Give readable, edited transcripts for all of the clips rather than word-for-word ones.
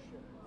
shit.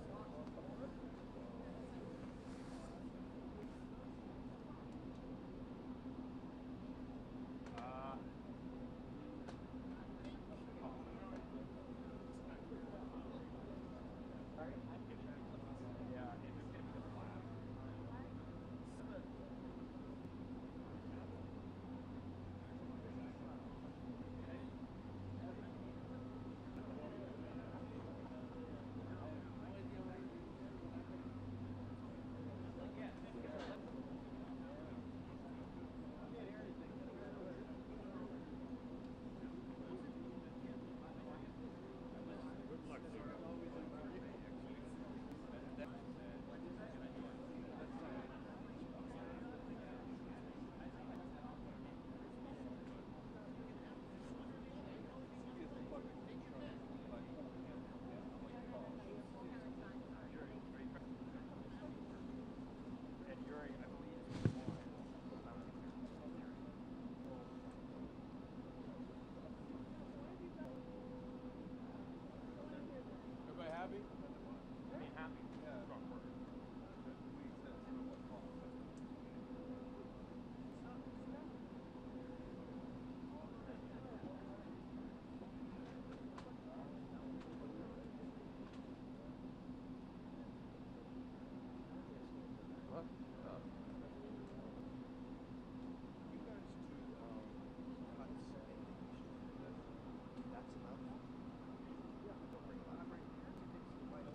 Happy? I mean, happy. Yeah. Strong word. What? You guys to cuts that's enough. Yeah, don't bring it up.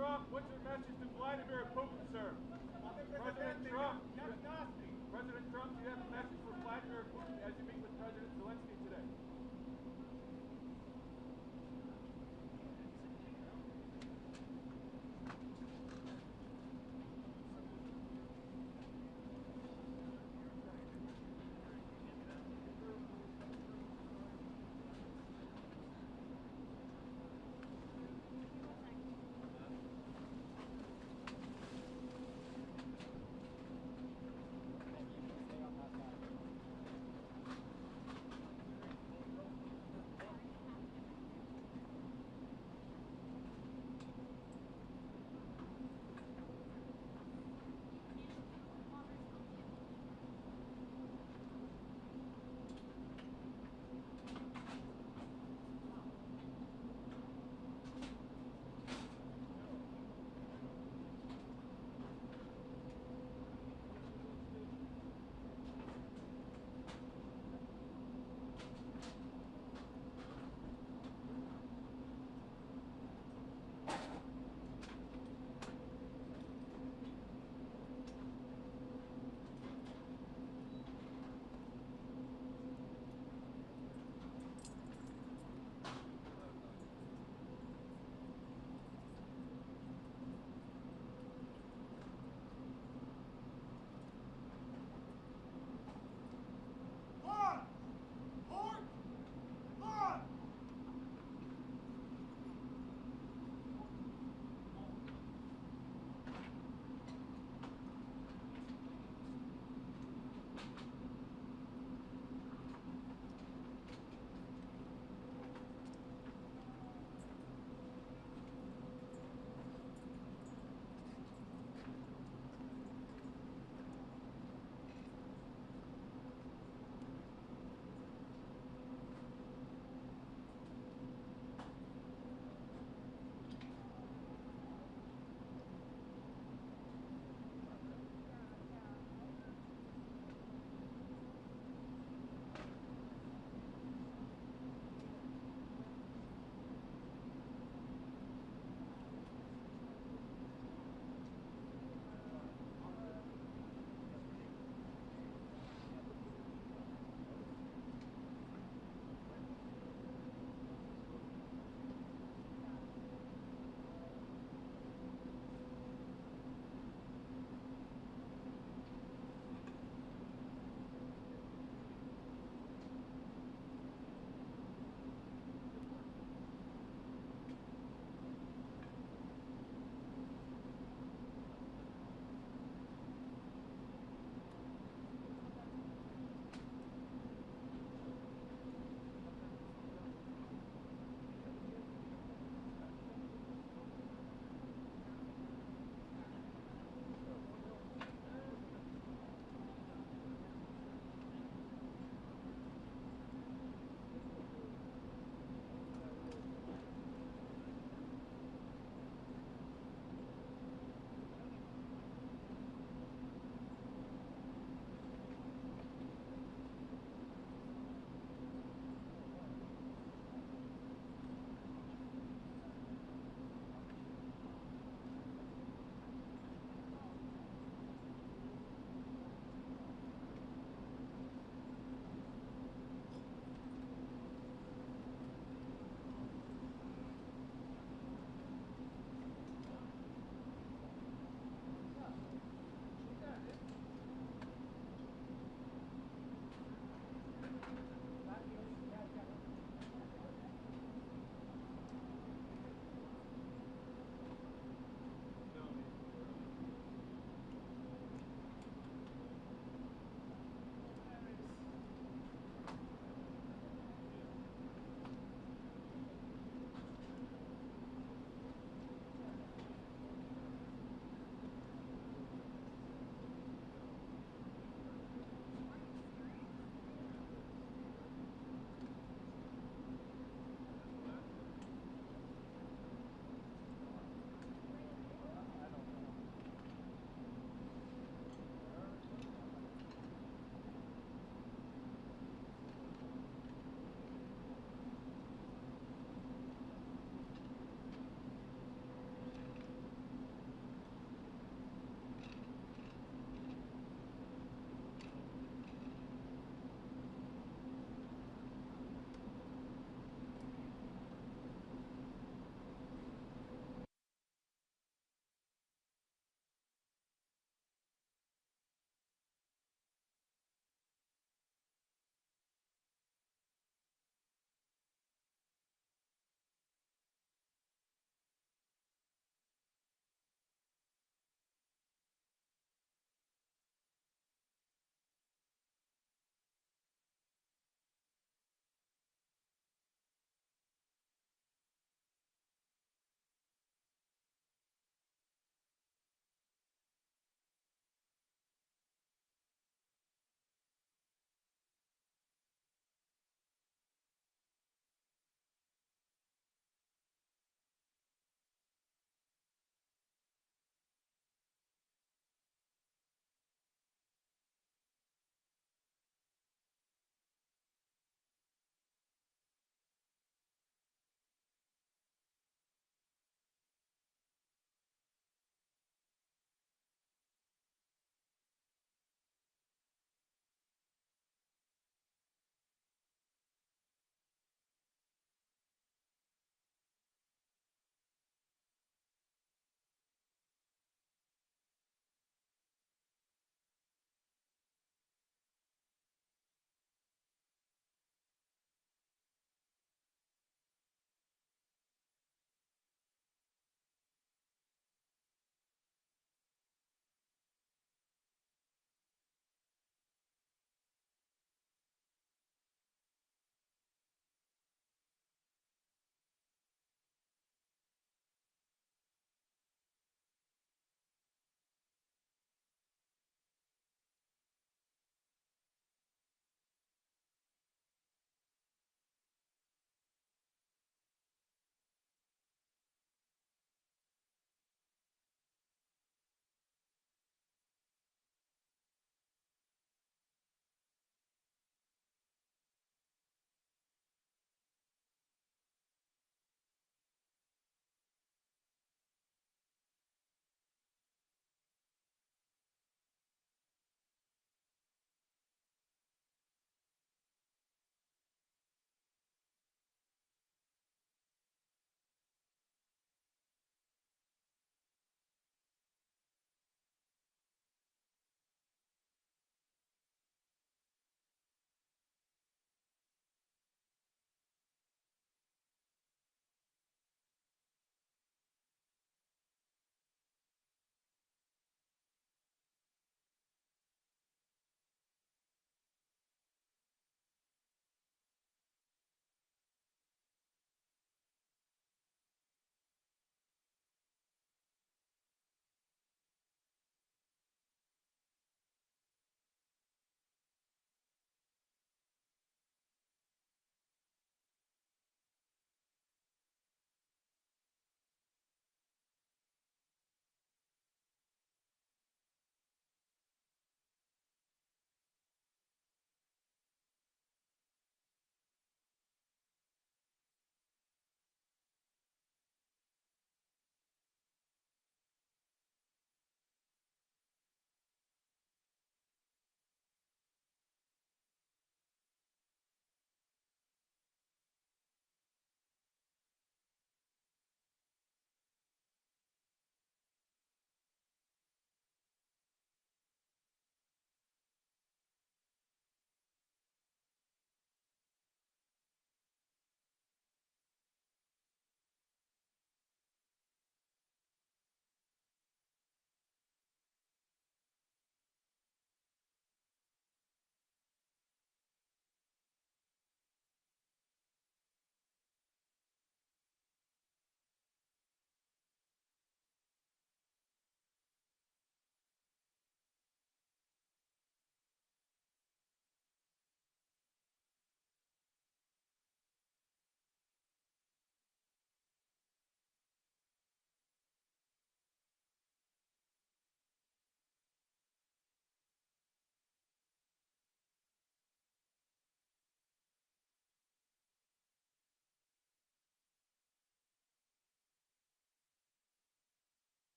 Trump, what's your message to Vladimir Putin, sir? President Trump, President Trump, do you have a message for Vladimir Putin as you meet with President Zelensky today?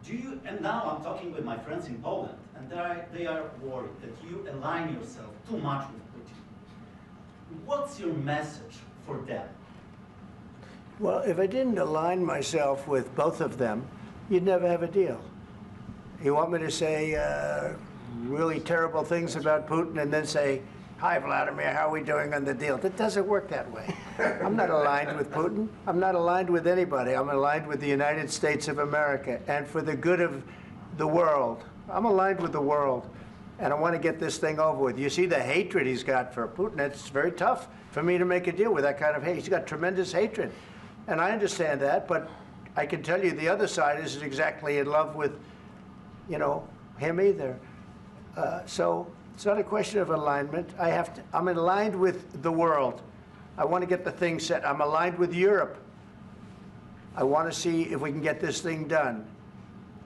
Do you, and now I'm talking with my friends in Poland, and they are worried that you align yourself too much with Putin. What's your message for them? Well, if I didn't align myself with both of them, you'd never have a deal. You want me to say really terrible things about Putin and then say, "Hi, Vladimir, how are we doing on the deal?" That doesn't work that way. I'm not aligned with Putin. I'm not aligned with anybody. I'm aligned with the United States of America. And for the good of the world, I'm aligned with the world. And I want to get this thing over with. You see the hatred he's got for Putin. It's very tough for me to make a deal with that kind of hate. He's got tremendous hatred. And I understand that, but I can tell you the other side isn't exactly in love with, you know, him either. So it's not a question of alignment. I'm aligned with the world. I want to get the thing set. I'm aligned with Europe. I want to see if we can get this thing done.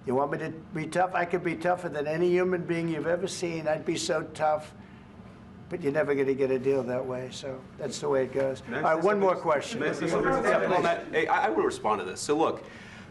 You want me to be tough? I could be tougher than any human being you've ever seen. I'd be so tough. But you're never going to get a deal that way, so that's the way it goes. All right, one more question. I want to respond to this. So look,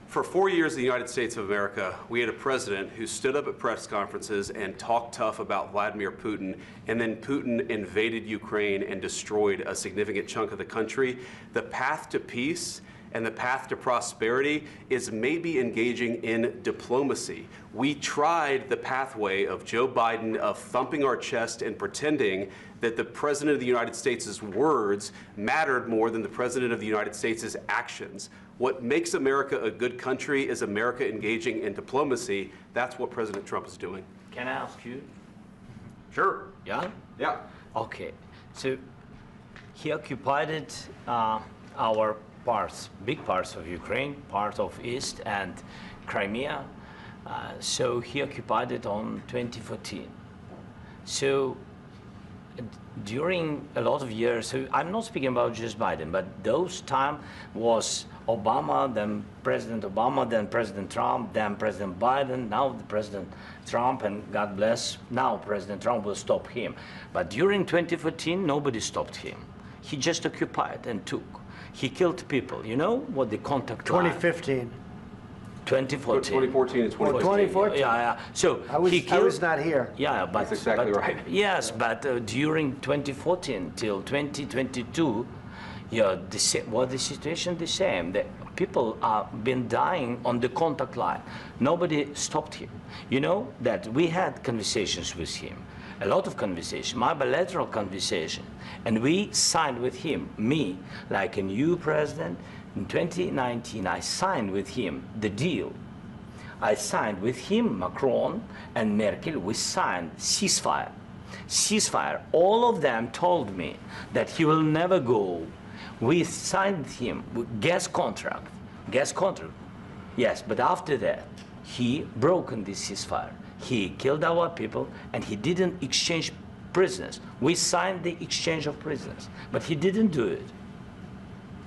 for 4 years in the United States of America, we had a president who stood up at press conferences and talked tough about Vladimir Putin, and then Putin invaded Ukraine and destroyed a significant chunk of the country. The path to peace and the path to prosperity is maybe engaging in diplomacy. We tried the pathway of Joe Biden of thumping our chest and pretending that the President of the United States' words mattered more than the President of the United States' actions. What makes America a good country is America engaging in diplomacy. That's what President Trump is doing. Can I ask you? Sure. Yeah? Yeah. Okay. So he occupied our parts, big parts of Ukraine, part of East and Crimea. So he occupied it on 2014. So during a lot of years, so I'm not speaking about just Biden, but those time was Obama, then President Obama, then President Trump, then President Biden, now the President Trump, and God bless, now President Trump will stop him. But during 2014, nobody stopped him. He just occupied and took. He killed people. You know what the contact line? 2015. 2014. 2014 and 2014. 2014. Yeah. So I was not here. Yeah, but that's exactly right. Yes, but during 2014 till 2022, yeah, the situation the same. The people have been dying on the contact line. Nobody stopped him. You know that we had conversations with him, a lot of conversation, my bilateral conversation, and we signed with him, me, like a new president. In 2019, I signed with him the deal. I signed with him, Macron and Merkel, we signed ceasefire. Ceasefire. All of them told me that he will never go. We signed with him with gas contract. Yes, but after that, he broken this ceasefire. He killed our people and he didn't exchange prisoners. We signed the exchange of prisoners, but he didn't do it.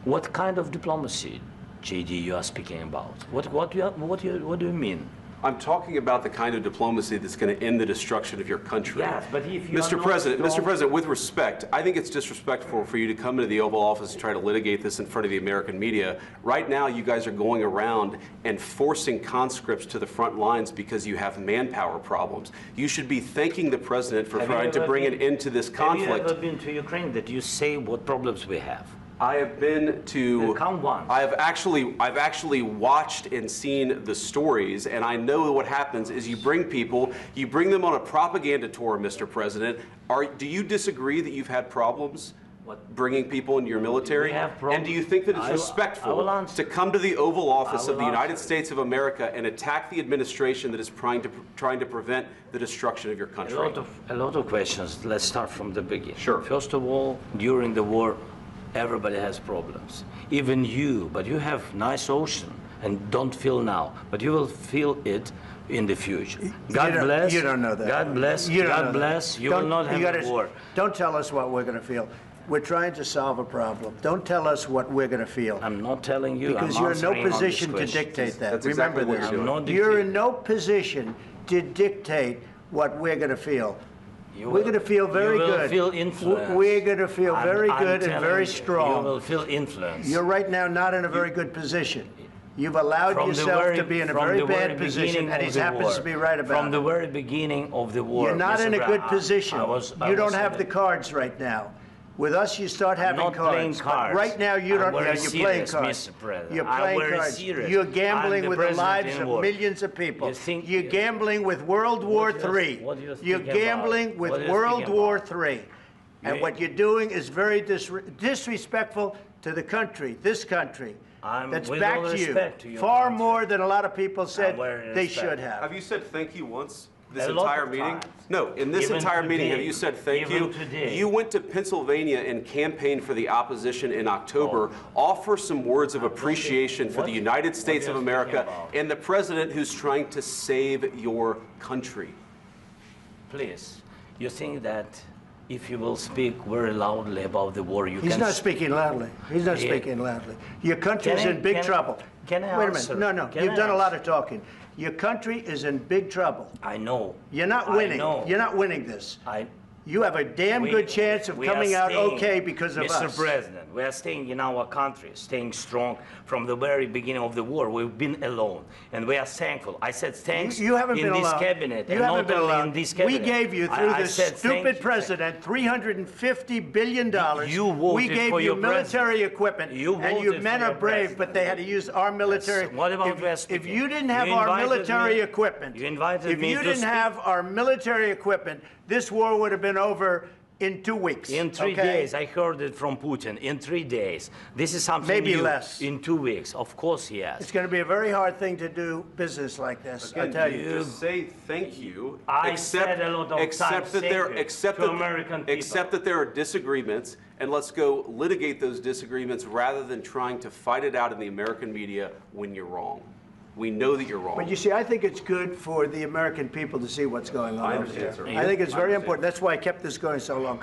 What kind of diplomacy, JD, you are speaking about? What do you mean? I'm talking about the kind of diplomacy that's going to end the destruction of your country. Yes, but if you Mr. President, with respect, I think it's disrespectful for you to come into the Oval Office and try to litigate this in front of the American media. Right now, you guys are going around and forcing conscripts to the front lines because you have manpower problems. You should be thanking the President for trying to bring an end to this conflict. Have you ever been to Ukraine that you say what problems we have? I have been to. Count once. I've actually watched and seen the stories, and I know what happens is you bring them on a propaganda tour, Mr. President. Do you disagree that you've had problems bringing people into your military? And do you think that it's respectful to come to the Oval Office of the United States of America and attack the administration that is trying to prevent the destruction of your country? A lot of questions. Let's start from the beginning. Sure. First of all, during the war, everybody has problems, even you, but you have nice ocean and don't feel now, but you will feel it in the future. God bless. You don't know that. God bless. God bless. You will not have a war. Don't tell us what we're going to feel. We're trying to solve a problem. Don't tell us what we're going to feel. I'm not telling you. Because you're in no position to dictate that. That's Remember exactly what this. You're in no position to dictate what we're going to feel. We're going to feel very good. You will feel influence. We're going to feel very good and very strong. You will feel influence. You're right now not in a very good position. You've allowed From the yourself very- to be in a from very the very bad position, beginning and he of the happens war. to be right about From the it. very beginning of the war. You're not Mr. in a good Brown, position. I You don't was have in the cards right now. With us, you start having not playing cards. cards. But right now, you I'm don't. very You're playing serious, cards. Mr. President. You're I'm playing very cards. serious. You're I'm gambling the with the president lives in of war. millions of people. You think- You're gambling with World War do you- III. what do you You're think about? gambling with What do you World think War about? III. And You- what you're doing is very disrespectful to the country, this country. I'm- That's with all backed respect to you your far country. more than a lot of people said very they respect. should have. Have you said thank you once this A lot entire of meeting? times. No, in this Even entire meeting, today. have you said thank Even you? today. You went to Pennsylvania and campaigned for the opposition in October. Offer some words of appreciation for What- the United States what of are you speaking America about? and the president who's trying to save your country. Please, you think that if you will speak very loudly about the war, you He's can... not speaking loudly. He's not Yeah. speaking loudly. Your country is Can I- in big can- trouble. can I Wait a answer? minute. No, Can you've I done a lot answer? of talking. Your country is in big trouble. I know. You're not I winning. know. You're not winning this. I, You have a damn we- good chance of we are coming out staying- okay because of Mr. us. President, we are staying in our country, staying strong from the very beginning of the war. We've been alone, and we are thankful. I said thanks You haven't in been this alone. cabinet, You and haven't not been only alone. in this We cabinet. gave you, through I this said thank stupid you. president, $350 billion. You voted We gave for you your military president. equipment, You and you voted men for are your brave, president. but they had to use our military. Yes. What about if, we are if speaking? you didn't have You our invited military me- equipment, you invited if me you to didn't speak. have our military equipment, this war would have been over in 2 weeks. In 3 okay? days, I heard it from Putin. In 3 days, this is something Maybe new. less. In 2 weeks, of course, yes. It's going to be a very hard thing to do business like this. I Again, tell you you. just say thank you. I said a lot of except times that thank there, you except to that, American people. except that there are disagreements, and let's go litigate those disagreements rather than trying to fight it out in the American media when you're wrong. We know that you're wrong. But you see, I think it's good for the American people to see what's going on I over understand, there. sir. I think it's I very understand. important. That's why I kept this going so long.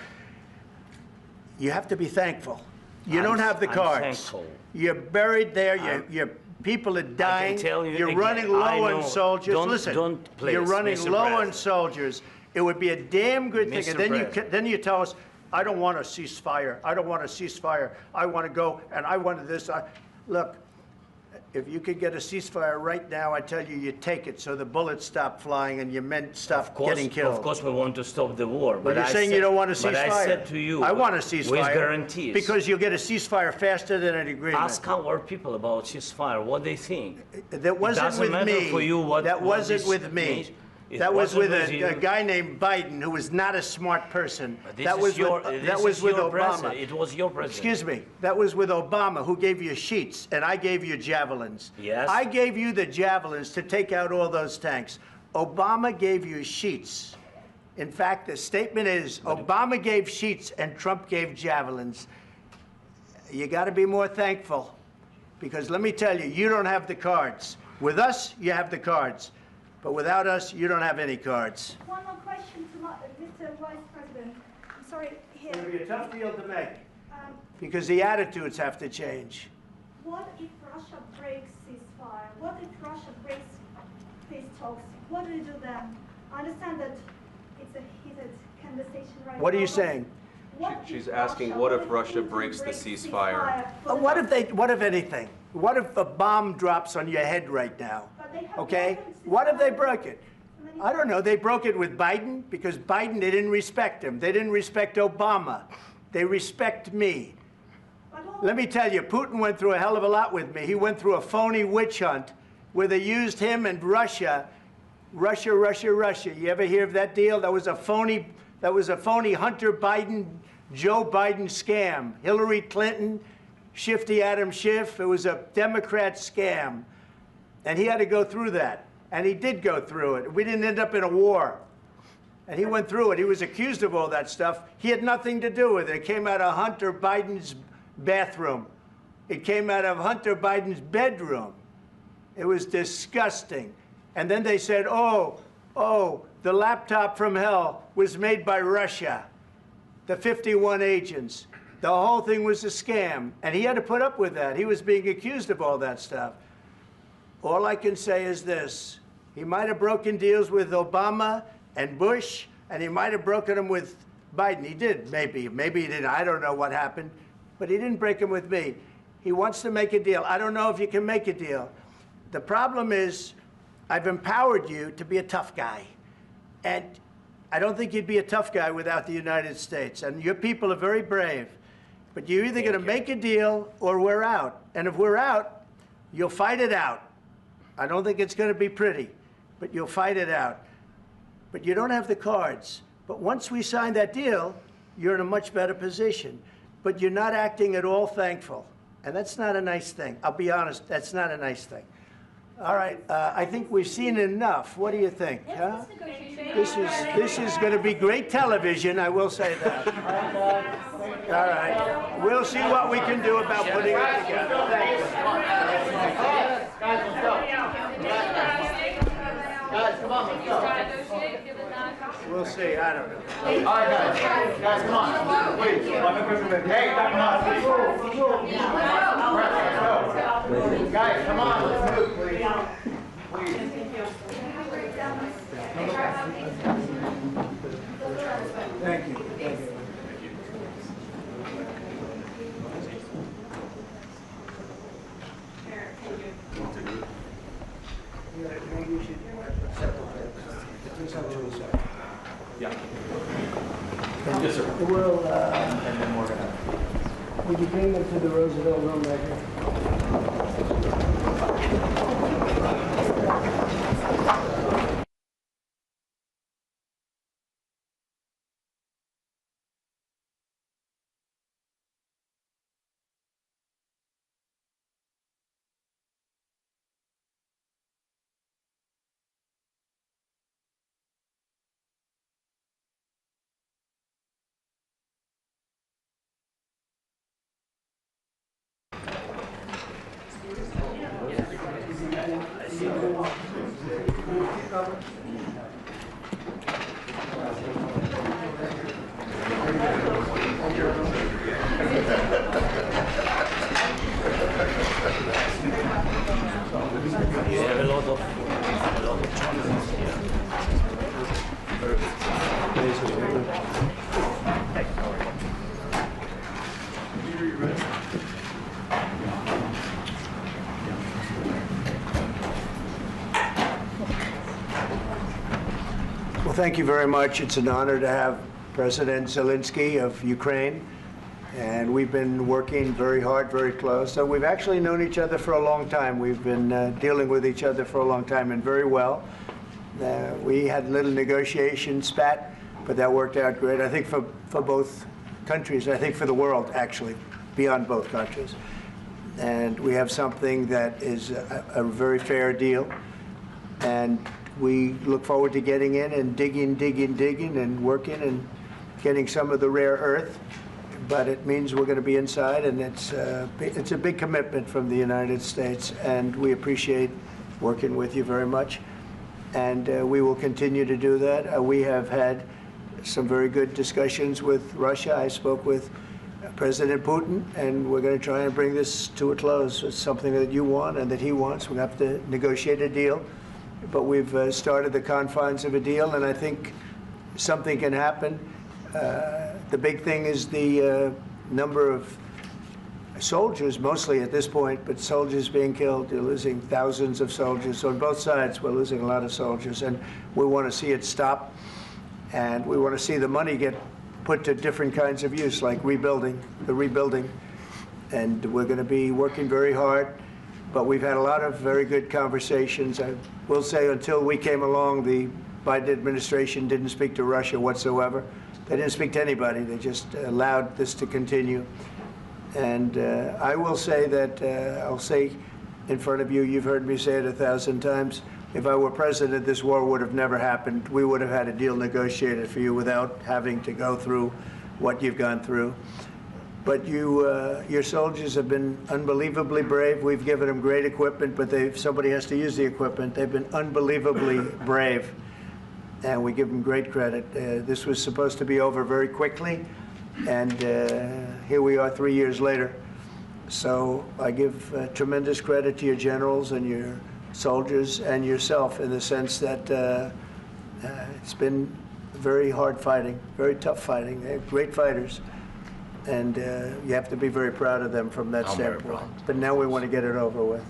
You have to be thankful. You I'm- don't have the I'm cards. thankful. You're buried there. Your people are dying. tell you You're again, running low I on know. soldiers. Don't- Listen, don't, please, you're running Mr. low on President. soldiers. It would be a damn good thing. Mr. And then President. then you tell us, I don't want a ceasefire. I don't want a ceasefire. I want to go and I want this. Look, if you could get a ceasefire right now, I tell you, you take it so the bullets stop flying and your men stop getting killed. Of course, we want to stop the war. But you're saying you don't want a ceasefire. But I said to you, I want a ceasefire. with guarantees. Because you'll get a ceasefire faster than an agreement. Ask our people about ceasefire, what they think. That wasn't doesn't with matter me. for you what- that what wasn't this with me. means. It That was wasn't with with a you. guy named Biden, who was not a smart person. But this That is was your, with, this that was is with your Obama. president. It was your president. Excuse me. That was with Obama, who gave you sheets, and I gave you javelins. Yes. I gave you the javelins to take out all those tanks. Obama gave you sheets. In fact, the statement is Obama gave sheets and Trump gave javelins. You got to be more thankful, because let me tell you, you don't have the cards. With us, you have the cards. But without us, you don't have any cards. One more question to Mr. Vice President. I'm sorry, here. It's going to be a tough deal to make, Um, because the attitudes have to change. what if Russia breaks ceasefire? What if Russia breaks peace talks? What do you do then? I understand that it's a heated conversation right now. What are you but saying? what if She's asking, what if Russia Putin breaks the breaks ceasefire? for the What if anything? What if a bomb drops on your head right now? But they have Okay? weapons to What if they fight. broke it? I don't know. They broke it with Biden, because Biden, they didn't respect him. They didn't respect Obama. They respect me. But all- Let me tell you, Putin went through a hell of a lot with me. He went through a phony witch hunt where they used him and Russia. Russia. You ever hear of that deal? That was a phony Hunter Biden, Joe Biden scam. Hillary Clinton, Shifty Adam Schiff. It was a Democrat scam. And he had to go through that. And he did go through it. We didn't end up in a war. And he went through it. He was accused of all that stuff. He had nothing to do with it. It came out of Hunter Biden's bathroom. It came out of Hunter Biden's bedroom. It was disgusting. And then they said, oh, the laptop from hell was made by Russia, the 51 agents. The whole thing was a scam. And he had to put up with that. He was being accused of all that stuff. All I can say is this. He might have broken deals with Obama and Bush, and he might have broken them with Biden. He did, maybe. Maybe he didn't. I don't know what happened. But he didn't break them with me. He wants to make a deal. I don't know if you can make a deal. The problem is I've empowered you to be a tough guy. And I don't think you'd be a tough guy without the United States. And your people are very brave. But you're either going to make a deal or we're out. And if we're out, you'll fight it out. I don't think it's going to be pretty, but you'll fight it out. But you don't have the cards. But once we sign that deal, you're in a much better position. But you're not acting at all thankful. And that's not a nice thing. I'll be honest, that's not a nice thing. All right, I think we've seen enough. What do you think? Huh? This is going to be great television, I will say that. All right, we'll see what we can do about putting it together. Thank you. Guys, let's go. Guys, come on, let's go. We'll see, I don't know. All right, guys, come on, please. Hey, come on, please. Let's go. Guys, come on, let's move, please. Thank you. Yeah. Yes, sir. We'll, and then we're gonna. Would you bring them to the Roosevelt room right here? You have a lot of chocolate here. Well, thank you very much. It's an honor to have President Zelensky of Ukraine. And we've been working very hard, very close. So we've actually known each other for a long time. We've been dealing with each other for a long time and very well. We had a little negotiation spat, but that worked out great. I think for both countries, I think for the world, actually, beyond both countries. And we have something that is a very fair deal. And we look forward to getting in and digging and working and getting some of the rare earth. But it means we're going to be inside, and it's a big commitment from the United States, and we appreciate working with you very much. And we will continue to do that. We have had some very good discussions with Russia. I spoke with President Putin, and we're going to try and bring this to a close. It's something that you want and that he wants. We have to negotiate a deal, but we've started the confines of a deal, and I think something can happen. The big thing is the number of soldiers, mostly at this point, but soldiers being killed. You're losing thousands of soldiers. So on both sides, we're losing a lot of soldiers, and we want to see it stop. And we want to see the money get put to different kinds of use, like rebuilding. And we're going to be working very hard. But we've had a lot of very good conversations. I will say until we came along, the Biden administration didn't speak to Russia whatsoever. They didn't speak to anybody. They just allowed this to continue. And I will say that, I'll say in front of you, you've heard me say it 1,000 times, if I were president, this war would have never happened. We would have had a deal negotiated for you without having to go through what you've gone through. But your soldiers have been unbelievably brave. We've given them great equipment, but somebody has to use the equipment. They've been unbelievably brave. And we give them great credit. This was supposed to be over very quickly, and here we are 3 years later. So I give tremendous credit to your generals and your soldiers and yourself in the sense that it's been very hard fighting, very tough fighting. They're great fighters, and you have to be very proud of them from that standpoint. But now we want to get it over with.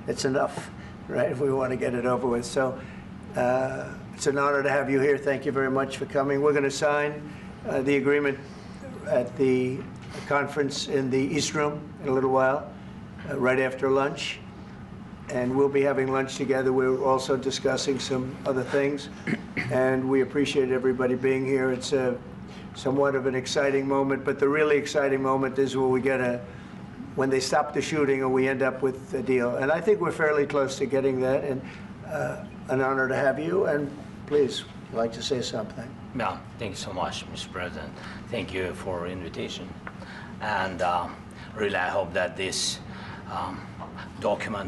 It's enough. right, if we want to get it over with. So it's an honor to have you here. Thank you very much for coming. We're going to sign the agreement at the conference in the East Room in a little while, right after lunch. And we'll be having lunch together. We're also discussing some other things. And we appreciate everybody being here. It's somewhat of an exciting moment, but the really exciting moment is when we get when they stop the shooting or we end up with a deal. And I think we're fairly close to getting that, and an honor to have you. And please, I'd like to say something. Yeah, thank you so much, Mr. President. Thank you for the invitation. And really, I hope that this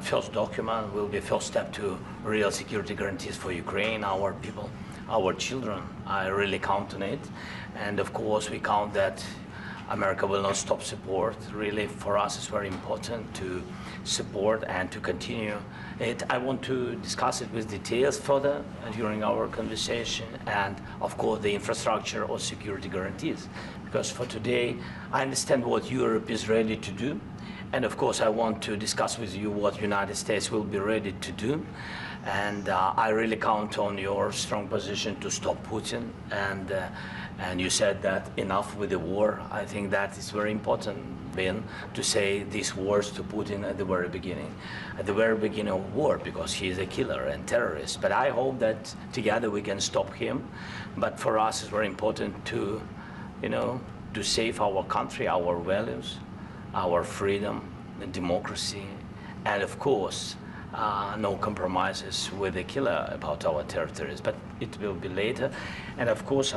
first document, will be a first step to real security guarantees for Ukraine, our people, our children. I really count on it. And of course, we count that America will not stop support. Really, for us, it's very important to support and to continue it. I want to discuss it with details further during our conversation, and of course, the infrastructure or security guarantees. Because for today, I understand what Europe is ready to do. And of course, I want to discuss with you what the United States will be ready to do. And I really count on your strong position to stop Putin. And you said that enough with the war. I think that is very important, Ben, to say these words to Putin at the very beginning of war, because he is a killer and terrorist. But I hope that together we can stop him. But for us, it's very important to, to save our country, our values, our freedom, and democracy, and of course, no compromises with the killer about our territories, but it will be later. And of course,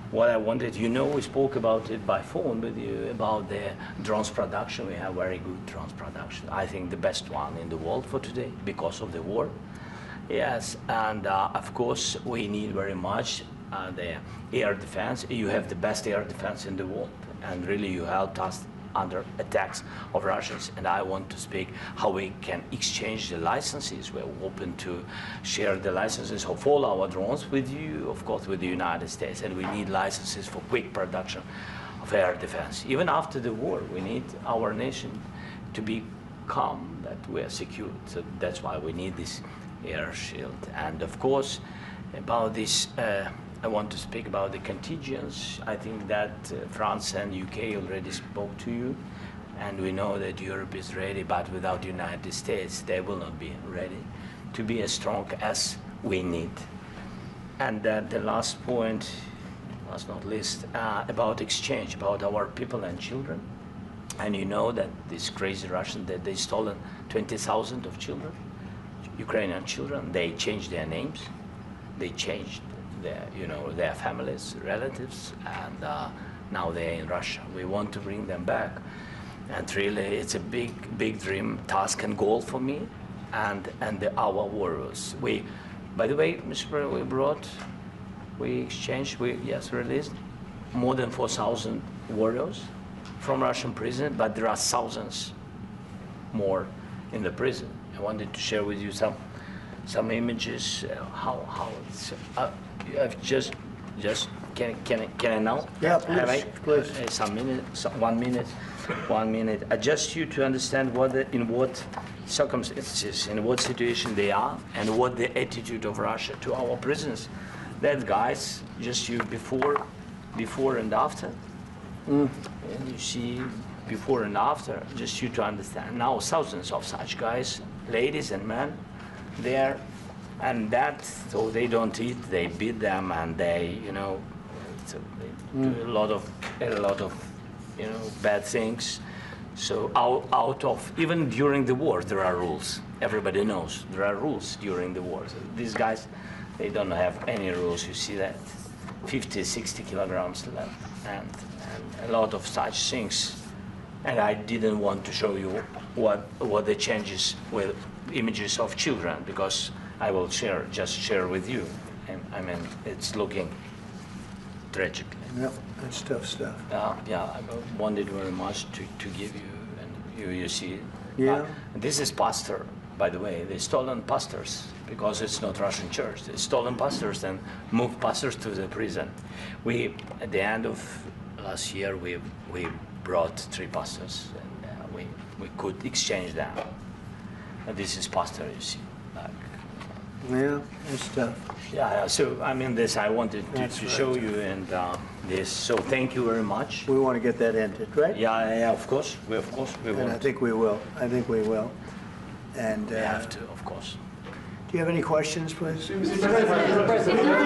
what I wanted, we spoke about it by phone with you about the drones production. We have very good drones production. I think the best one in the world for today because of the war. Yes, and of course, we need very much the air defense. You have the best air defense in the world, and really you helped us under attacks of Russians, and I want to speak how we can exchange the licenses. We're open to share the licenses of all our drones with you, of course, with the United States, and we need licenses for quick production of air defense. Even after the war, we need our nation to be calm, that we are secure. So that's why we need this air shield. And of course, about this, I want to speak about the contingents. I think that France and UK already spoke to you, and we know that Europe is ready, but without the United States, they will not be ready to be as strong as we need. And the last point, last not least, about exchange, about our people and children. And you know that these crazy Russians, that they stolen 20,000 of children, Ukrainian children. They changed their names, they changed their families, relatives, and now they're in Russia. We want to bring them back, and really, it's a big dream, task, and goal for me, and our warriors. By the way, Mr. President, we released more than 4,000 warriors from Russian prison, but there are thousands more in the prison. I wanted to share with you some images. How it's. I've just can I now? Yeah, please. One minute. Just you to understand in what circumstances, in what situation they are, and what the attitude of Russia to our prisoners. That guys, just you before and after. And you see before and after, just you to understand. Now thousands of such guys, ladies and men, there. And so they don't eat, they beat them, and they do a lot of bad things. So out of, even during the war, there are rules. Everybody knows there are rules during the war. So these guys, they don't have any rules. You see that, 50, 60 kilograms left, and a lot of such things. And I didn't want to show you what the changes with images of children, because I will just share with you. And I mean, it's looking tragically. Yep, that's tough stuff. Yeah, I wanted very much to give you, and you see. Yeah. This is pastor, by the way. They stolen pastors because it's not Russian church. They stolen pastors and moved pastors to the prison. At the end of last year, we brought 3 pastors, and we could exchange them. And this is pastor, you see. Yeah, it's tough. Yeah, so I mean this, I wanted to show you and this, so thank you very much. We want to get that ended, right? Yeah, of course, we And I want. think we will. I think we will. And We have to, of course. do you have any questions, please? Mr. President.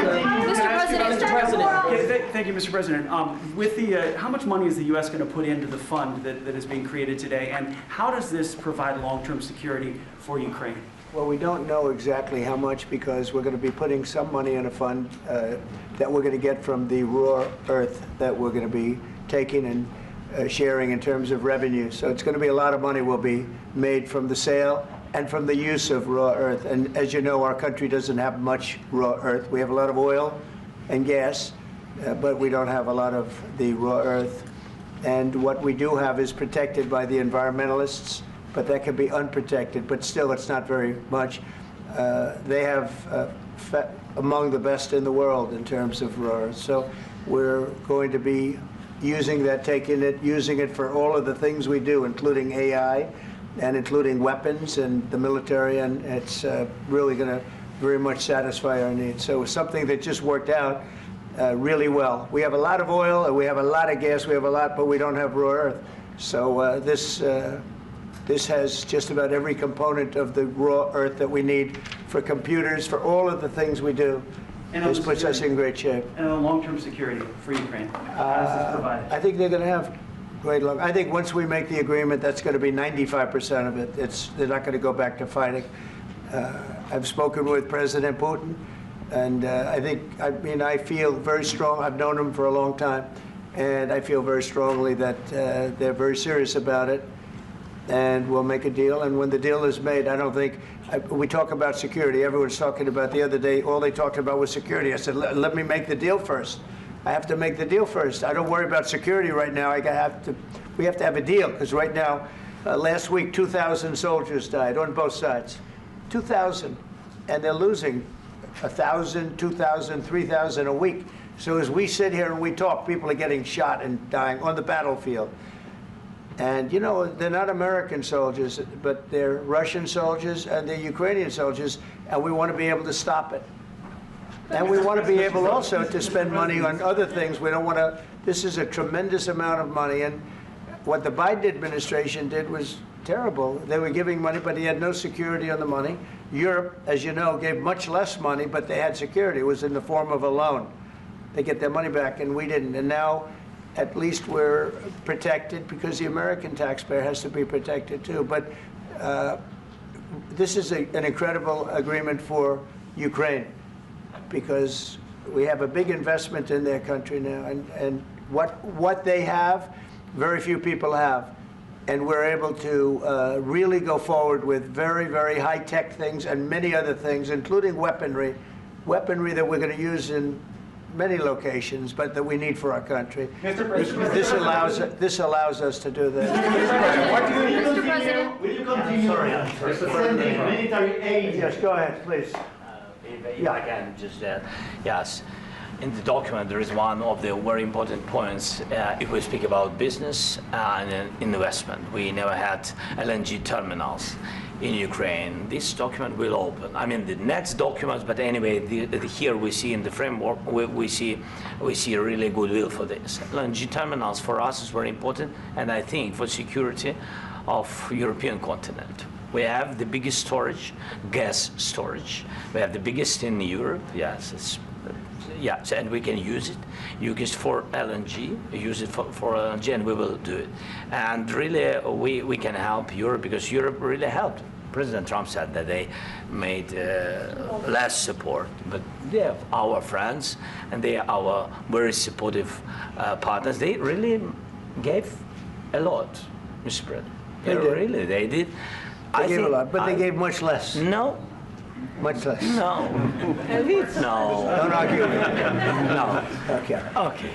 Thank you, Mr. President. With the, how much money is the U.S. going to put into the fund that is being created today, and how does this provide long-term security for Ukraine? Well, we don't know exactly how much because we're going to be putting some money in a fund that we're going to get from the raw earth that we're going to be taking and sharing in terms of revenue. So it's going to be a lot of money will be made from the sale and from the use of raw earth. And as you know, our country doesn't have much raw earth. We have a lot of oil and gas, but we don't have a lot of the raw earth. And what we do have is protected by the environmentalists, but that can be unprotected, but still it's not very much. They have among the best in the world in terms of raw earth. So we're going to be using that, using it for all of the things we do, including AI and including weapons and the military, and it's really going to very much satisfy our needs. So it's something that just worked out really well. We have a lot of oil and we have a lot of gas, we have a lot, but we don't have raw earth. So this has just about every component of the raw earth that we need for computers, for all of the things we do. And This puts us in great shape. And on long-term security for Ukraine, how does this provide? I think they're going to have great luck. I think once we make the agreement, that's going to be 95% of it. They're not going to go back to fighting. I've spoken with President Putin, and I feel very strong. I've known him for a long time, and I feel very strongly that they're very serious about it, and we'll make a deal. And when the deal is made, I don't think, we talk about security. Everyone's talking about the other day, all they talked about was security. I said, let me make the deal first. I have to make the deal first. I don't worry about security right now. We have to have a deal, because right now, last week, 2,000 soldiers died on both sides. 2,000, and they're losing 1,000, 2,000, 3,000 a week. So as we sit here and we talk, people are getting shot and dying on the battlefield. And you know, they're not American soldiers, but they're Russian soldiers and they're Ukrainian soldiers, and we want to be able to stop it. And we want to be able also to spend money on other things. We don't want to, this is a tremendous amount of money, and what the Biden administration did was terrible. They were giving money, but he had no security on the money. Europe, as you know, gave much less money, but they had security. It was in the form of a loan. They get their money back, and we didn't. And now, at least we're protected, because the American taxpayer has to be protected too. But this is an incredible agreement for Ukraine, because we have a big investment in their country now, and what they have, very few people have. And we're able to really go forward with very, very high-tech things and many other things, including weaponry that we're going to use in many locations, but that we need for our country. Mr. President. This allows us to do that. Mr. President. Will you continue sending military aid? Yes, go ahead, please. If I can just add, yes. In the document, there is one of the very important points. If we speak about business and investment, we never had LNG terminals in Ukraine. This document will open. I mean, the next documents, but anyway, here we see in the framework, we see a really goodwill for this. LNG terminals for us is very important, and I think for security of European continent. We have the biggest storage, gas storage. We have the biggest in Europe. Yes, and we can use it for LNG, use it for LNG, and we will do it. And really, we can help Europe, because Europe really helped. President Trump said that they made less support, but they are our friends, and they are our very supportive partners. They really gave a lot, Mr. President. They did. They gave a lot, but they gave much less. No. Much less. No. No. Don't argue with me. No. Okay. Okay.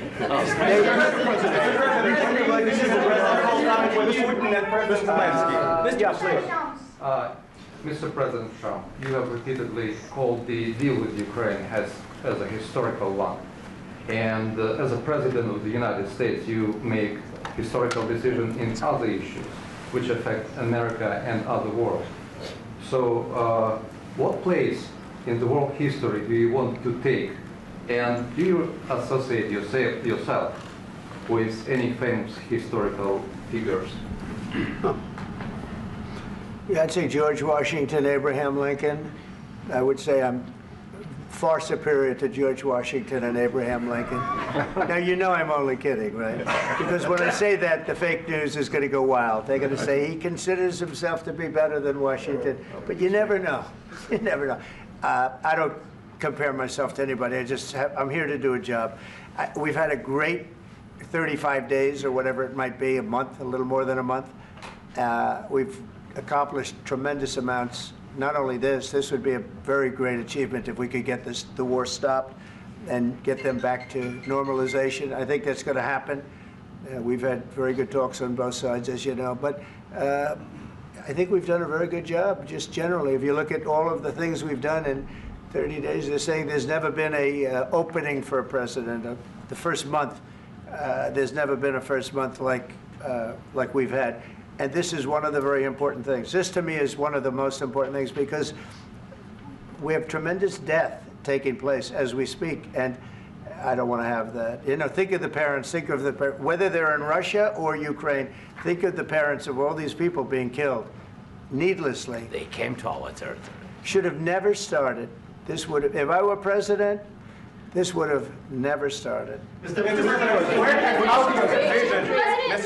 This is the president with Putin and President Zelensky. Yeah, please. Mr. President Trump, you have repeatedly called the deal with Ukraine as a historical one. And as a President of the United States, you make historical decisions in other issues which affect America and other world. So what place in the world history do you want to take? And do you associate yourself with any famous historical figures? Yeah, I'd say George Washington, Abraham Lincoln. I would say I'm far superior to George Washington and Abraham Lincoln. Now, you know I'm only kidding, right? Because when I say that, the fake news is going to go wild. They're going to say he considers himself to be better than Washington. But you never know. You never know. I don't compare myself to anybody. I'm here to do a job. We've had a great 35 days or whatever it might be, a month, a little more than a month. We've accomplished tremendous amounts. Not only this would be a very great achievement if we could get the war stopped and get them back to normalization. I think that's going to happen. We've had very good talks on both sides, as you know. But I think we've done a very good job, just generally. If you look at all of the things we've done in 30 days, they're saying there's never been a opening for a president. The first month, there's never been a first month like we've had. And this is one of the very important things. This, to me, is one of the most important things because we have tremendous death taking place as we speak, and I don't want to have that. You know, think of the parents, whether they're in Russia or Ukraine, think of the parents of all these people being killed needlessly. They came to our territory. Should have never started. This would have, if I were president, this would have never started. Mr.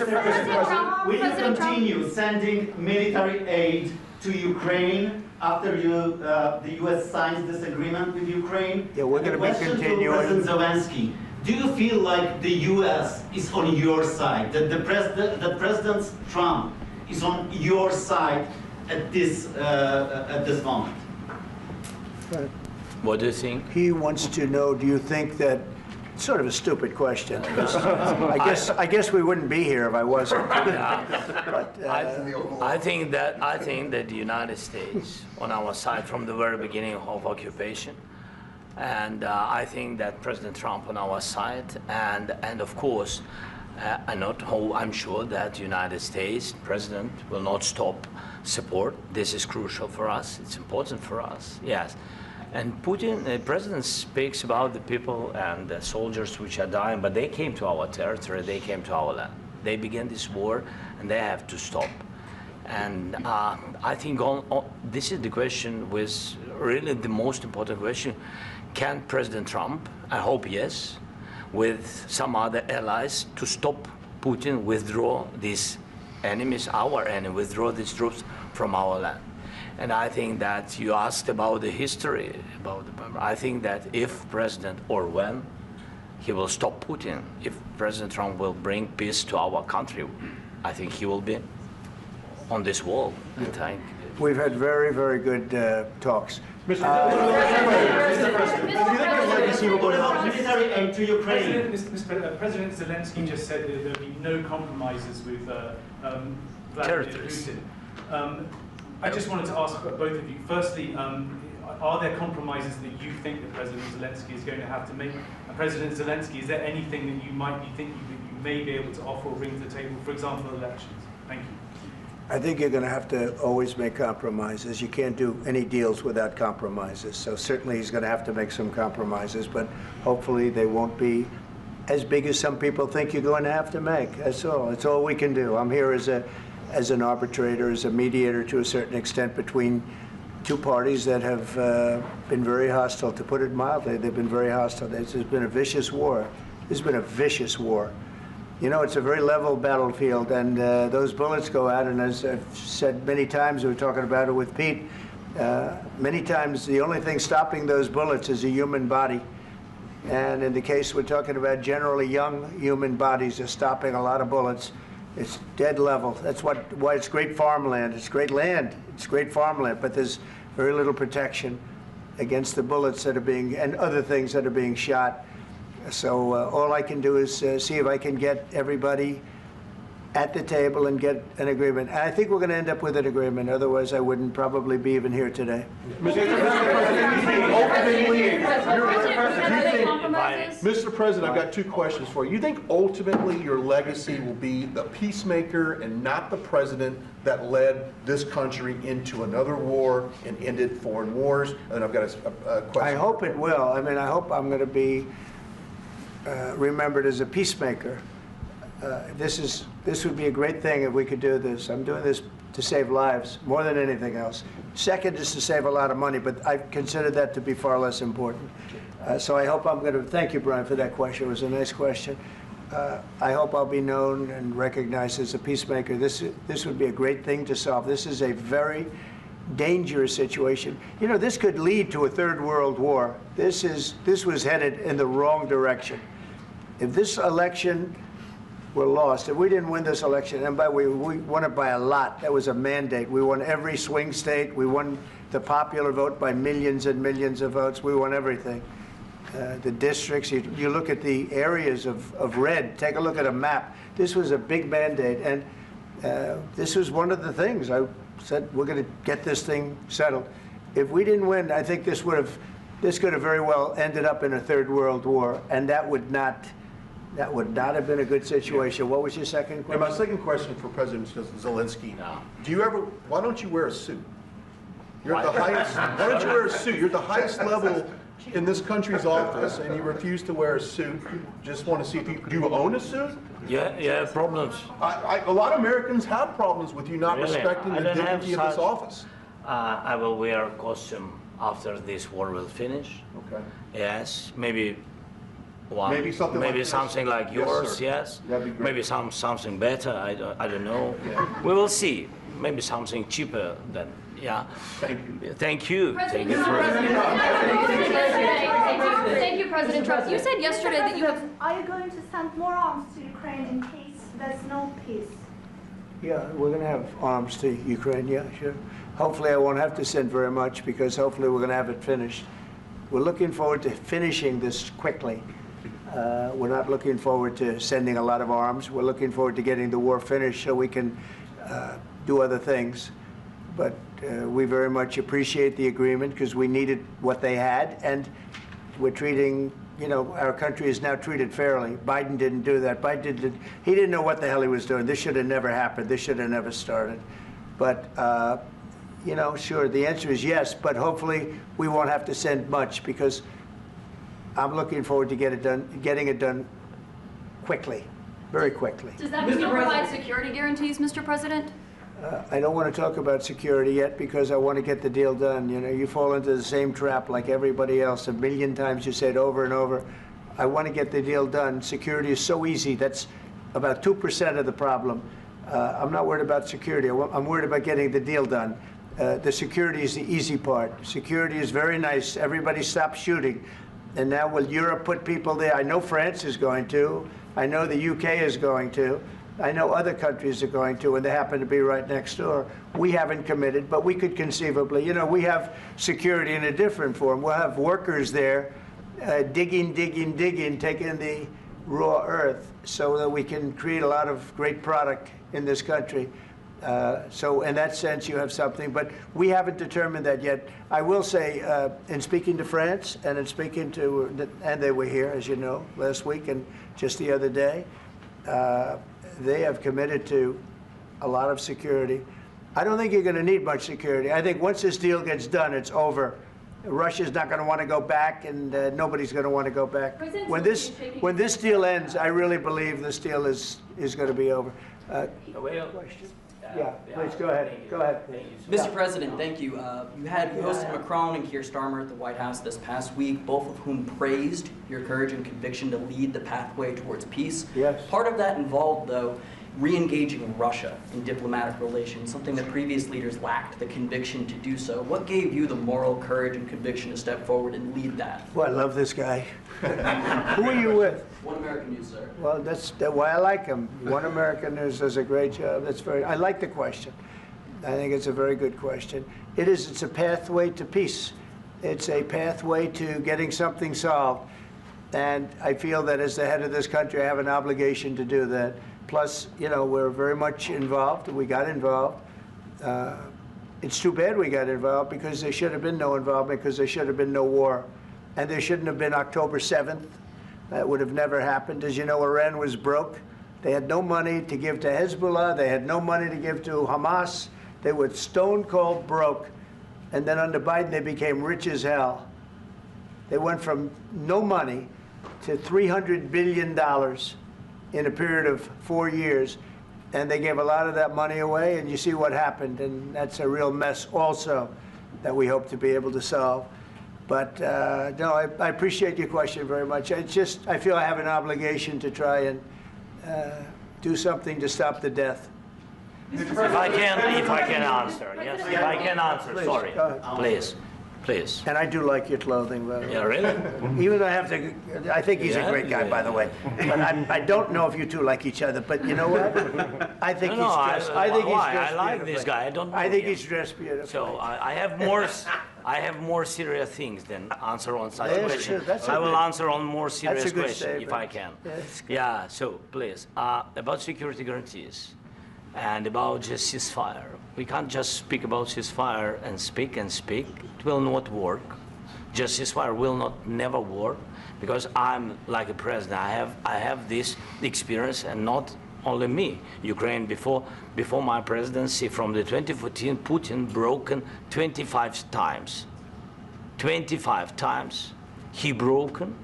President, will you continue sending military aid to Ukraine after the U.S. signs this agreement with Ukraine? Yeah, we're going to be continuing. President Zelensky, do you feel like the U.S. is on your side, that President Trump is on your side at this moment? Right. What do you think? He wants to know, do you think that, sort of a stupid question. I guess we wouldn't be here if I wasn't. But, I think that the United States on our side from the very beginning of occupation, and I think that President Trump on our side, and of course, I'm sure that the United States President will not stop support. This is crucial for us. It's important for us. Yes. And Putin, the president, speaks about the people and the soldiers which are dying, but they came to our territory, they came to our land. They began this war, and they have to stop. And I think this is the question, with really the most important question. Can President Trump, I hope yes, with some other allies, to stop Putin, withdraw these enemies, our enemy, withdraw these troops from our land? And I think that you asked about the history, I think that if President, or when, he will stop Putin, if President Trump will bring peace to our country, I think he will be on this wall. We've had very, very good talks. Mr. President Zelensky just said that there will be no compromises with Vladimir Putin. I just wanted to ask both of you. Firstly, are there compromises that you think that President Zelensky is going to have to make? And President Zelensky, is there anything that you might be thinking that you may be able to offer or bring to the table, for example, elections? Thank you. I think you're going to have to always make compromises. You can't do any deals without compromises. So certainly he's going to have to make some compromises, but hopefully they won't be as big as some people think you're going to have to make. That's all. That's all we can do. I'm here as an arbitrator, as a mediator to a certain extent between two parties that have been very hostile. To put it mildly, they've been very hostile. This has been a vicious war. This has been a vicious war. You know, it's a very level battlefield, and those bullets go out, and as I've said many times, we were talking about it with Pete, many times the only thing stopping those bullets is a human body. And in the case we're talking about, generally young human bodies are stopping a lot of bullets. It's dead level. That's why it's great farmland. It's great land. It's great farmland, but there's very little protection against the bullets that are being, and other things that are being shot. So all I can do is see if I can get everybody at the table and get an agreement. And I think we're going to end up with an agreement. Otherwise, I wouldn't probably be even here today. Mr. President, I've got two questions for you. You think ultimately your legacy will be the peacemaker and not the president that led this country into another war and ended foreign wars? And I've got a question. I hope it will. I mean, I hope I'm going to be remembered as a peacemaker. This would be a great thing if we could do this. I'm doing this to save lives more than anything else. Second is to save a lot of money, but I consider that to be far less important. So I hope I'm going to, thank you, Brian, for that question. It was a nice question. I hope I'll be known and recognized as a peacemaker. This would be a great thing to solve. This is a very dangerous situation. You know, this could lead to a third world war. This was headed in the wrong direction. If this election were lost, if we didn't win this election, and by the way, we won it by a lot. That was a mandate. We won every swing state. We won the popular vote by millions and millions of votes. We won everything. The districts, you look at the areas of red, take a look at a map. This was a big mandate, and this was one of the things. I said, we're going to get this thing settled. If we didn't win, I think this could have very well ended up in a third world war, and that would not have been a good situation. What was your second question? And my second question for President Zelensky, why don't you wear a suit? You're at the highest, why don't you wear a suit? You're at the highest level in this country's office, and you refuse to wear a suit. Just want to see if do you own a suit? Yeah, problems. A lot of Americans have problems with you not respecting the dignity of this office. I will wear a costume after this war will finish. Okay. Yes, maybe one. Maybe something like something like yours. Yes. That'd be great. Maybe something better. I don't know. Yeah. We will see. Maybe something cheaper than. Yeah. Thank you. Thank you. Thank you, President Trump. You said yesterday that you have... Are you going to send more arms to Ukraine in case there's no peace? Yeah, we're going to have arms to Ukraine, yeah, sure. Hopefully I won't have to send very much, because hopefully we're going to have it finished. We're looking forward to finishing this quickly. We're not looking forward to sending a lot of arms. We're looking forward to getting the war finished so we can do other things. But we very much appreciate the agreement because we needed what they had, and we're treating, you know, our country is now treated fairly. Biden didn't do that. He didn't know what the hell he was doing. This should have never happened. This should have never started. But, you know, sure, the answer is yes, but hopefully we won't have to send much, because I'm looking forward to getting it done quickly, very quickly. Does that mean you'll provide security guarantees, Mr. President? I don't want to talk about security yet, because I want to get the deal done. You know, you fall into the same trap like everybody else. A million times you say it over and over. I want to get the deal done. Security is so easy. That's about 2% of the problem. I'm not worried about security. I'm worried about getting the deal done. The security is the easy part. Security is very nice. Everybody stops shooting. And now will Europe put people there? I know France is going to. I know the UK is going to. I know other countries are going to, and they happen to be right next door. We haven't committed, but we could conceivably. You know, we have security in a different form. We'll have workers there digging, taking the raw earth so that we can create a lot of great product in this country. So in that sense, you have something, but we haven't determined that yet. I will say, in speaking to France and in speaking to, and they were here, as you know, last week and just the other day, they have committed to a lot of security. I don't think you're going to need much security. I think once this deal gets done, it's over. Russia's not going to want to go back, and nobody's going to want to go back. When this deal ends, I really believe this deal is going to be over. Question? Yeah, please go ahead. Go ahead. Mr. President, thank you. You hosted Macron and Keir Starmer at the White House this past week, both of whom praised your courage and conviction to lead the pathway towards peace. Yes. Part of that involved, though, re-engaging Russia in diplomatic relations, something that previous leaders lacked the conviction to do so. What gave you the moral courage and conviction to step forward and lead that? Well, I love this guy. Who are you with? One American News, sir. Well, that's why I like him. One American News does a great job. I like the question. I think it's a very good question. It's a pathway to peace. It's a pathway to getting something solved. And I feel that as the head of this country, I have an obligation to do that. Plus, you know, we're very much involved. We got involved. It's too bad we got involved because there should have been no involvement, because there should have been no war. And there shouldn't have been October 7th. That would have never happened. As you know, Iran was broke. They had no money to give to Hezbollah. They had no money to give to Hamas. They were stone cold broke. And then under Biden, they became rich as hell. They went from no money to $300 billion in a period of 4 years. And they gave a lot of that money away, and you see what happened. And that's a real mess also that we hope to be able to solve. But no, I appreciate your question very much. It's just, I feel I have an obligation to try and do something to stop the death. If I can answer, yes, if I can answer, Please, sorry, go ahead. please. And I do like your clothing, by the way. Yeah, really? Even though I have to, I think he's a Yeah, great guy, yeah. by the way. But I don't know if you two like each other. But you know what? I think No, he's no, dressed. I think he's why? dressed I like beautifully. this guy. I don't know I think him. he's dressed beautifully. So I have more. I have more serious things than answer on such Yes, question. sure, that's I a will good- answer on more serious good question if statement. I can. Yes. Yeah. So please, about security guarantees and about just ceasefire. We can't just speak about ceasefire and speak and speak. It will not work. Just ceasefire will not never work because I'm like a president. I have this experience, and not only me. Ukraine before my presidency, from the 2014, Putin broken 25 times. 25 times he broken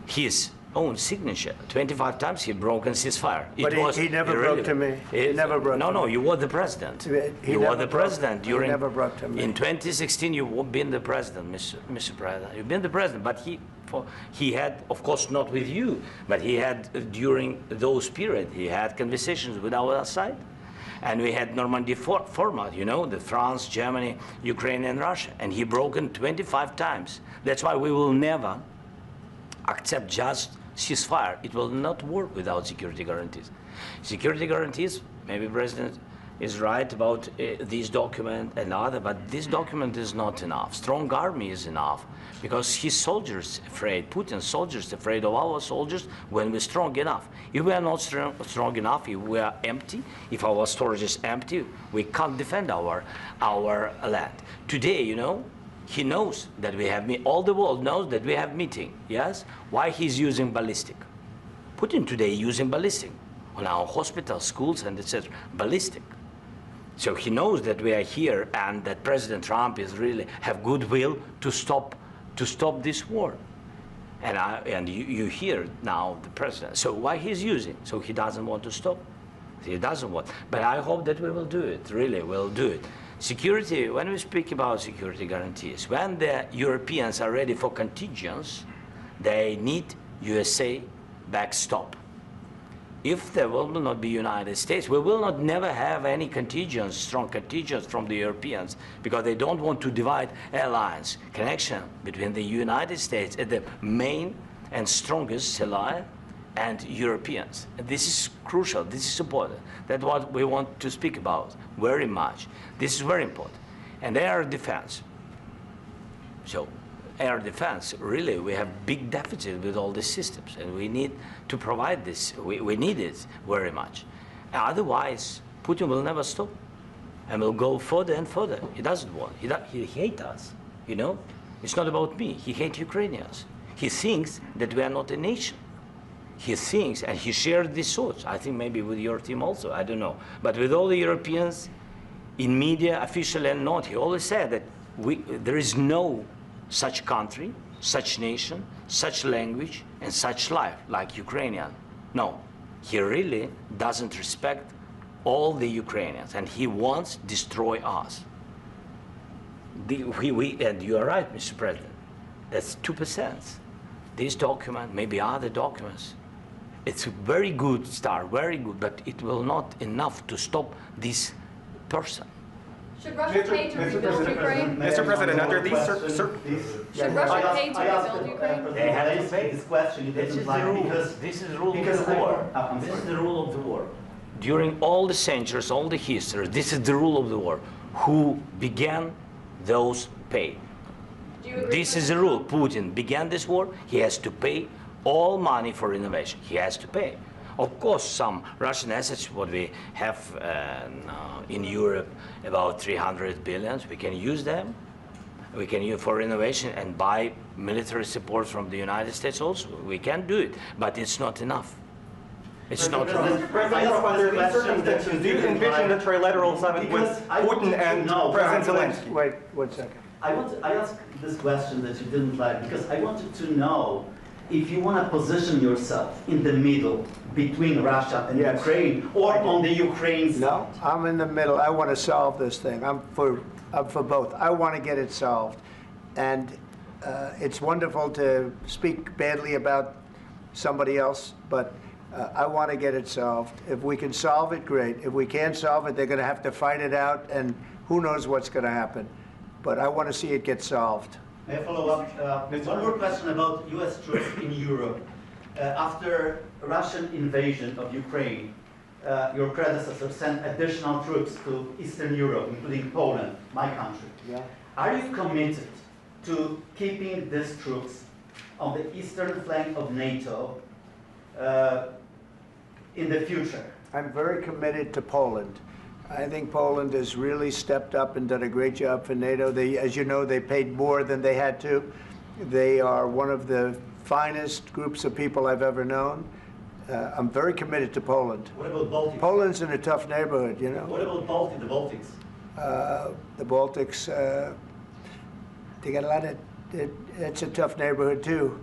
his own signature. 25 times he broken ceasefire. But he never broke to me. He never broke to me. No, you were the president. He You never were the broke- president he during. never broke to me. In 2016, you've been the president, Mr. President. You've been the president, but he had, of course, not with you, but he had during those periods. He had conversations with our side, and we had Normandy format. You know, the France, Germany, Ukraine, and Russia, and he broken 25 times. That's why we will never accept just ceasefire. It will not work without security guarantees. Security guarantees, maybe President is right about this document and other, but this document is not enough. Strong army is enough because his soldiers afraid, Putin's soldiers afraid of our soldiers when we're strong enough. If we are not strong enough, if we are empty, if our storage is empty, we can't defend our land. Today, you know, he knows that we have, all the world knows that we have meeting, yes? Why he's using ballistic? Putin today using ballistic on our hospitals, schools, and etc. Ballistic. So he knows that we are here and that President Trump is really have goodwill to stop this war. And you hear now the president. So why he's using? So he doesn't want to stop. He doesn't want. But I hope that we will do it. Really, we'll do it. Security, when we speak about security guarantees, when the Europeans are ready for contingents, they need USA backstop. If there will not be United States, we will not never have any contingents, strong contingents from the Europeans, because they don't want to divide alliance, connection between the United States and the main and strongest ally and Europeans. And this is crucial, this is important. That's what we want to speak about very much. This is very important. And air defense. So air defense, really, we have big deficit with all these systems, and we need to provide this. We need it very much. Otherwise, Putin will never stop and will go further and further. He doesn't want. He hates us, you know? It's not about me. He hates Ukrainians. He thinks that we are not a nation. He thinks, and he shared these thoughts, I think maybe with your team also, I don't know. But with all the Europeans, in media, official and not, he always said that there is no such country, such nation, such language, and such life like Ukrainian. No, he really doesn't respect all the Ukrainians, and he wants to destroy us. And you are right, Mr. President, that's 2%. This document, maybe other documents, it's a very good start, very good, but it will not enough to stop this person. Should Russia pay to rebuild Ukraine? Mr. President, under these Should Russia pay to rebuild Ukraine? They have to pay this question. It This is isn't the like rule. because This is the rule because of the war. I'm This is sorry. the rule of the war. During all the centuries, all the history, this is the rule of the war. Who began, those pay. Do you agree This with is the rule. Putin began this war. He has to pay all money for innovation. He has to pay. Of course, some Russian assets, what we have in Europe, about 300 billions, we can use them. We can use for innovation and buy military support from the United States also. We can do it, but it's not enough. It's not enough. President Trump, under these circumstances, do you envision a trilateral summit with Putin and President Zelensky? Wait 1 second. I asked this question that you didn't like because I wanted to know if you want to position yourself in the middle between Russia and Yes. Ukraine or on the Ukraine side. No, I'm in the middle. I want to solve this thing. I'm for both. I want to get it solved. And it's wonderful to speak badly about somebody else, but I want to get it solved. If we can solve it, great. If we can't solve it, they're going to have to fight it out, and who knows what's going to happen. But I want to see it get solved. May I follow up? One more question about U.S. troops in Europe. After Russian invasion of Ukraine, your predecessor sent additional troops to Eastern Europe, including Poland, my country. Yeah. Are you committed to keeping these troops on the eastern flank of NATO in the future? I'm very committed to Poland. I think Poland has really stepped up and done a great job for NATO. They, as you know, they paid more than they had to. They are one of the finest groups of people I've ever known. I'm very committed to Poland. What about Baltics? Poland's in a tough neighborhood, you know. What about the Baltics? The Baltics, they got a lot of, it's a tough neighborhood too.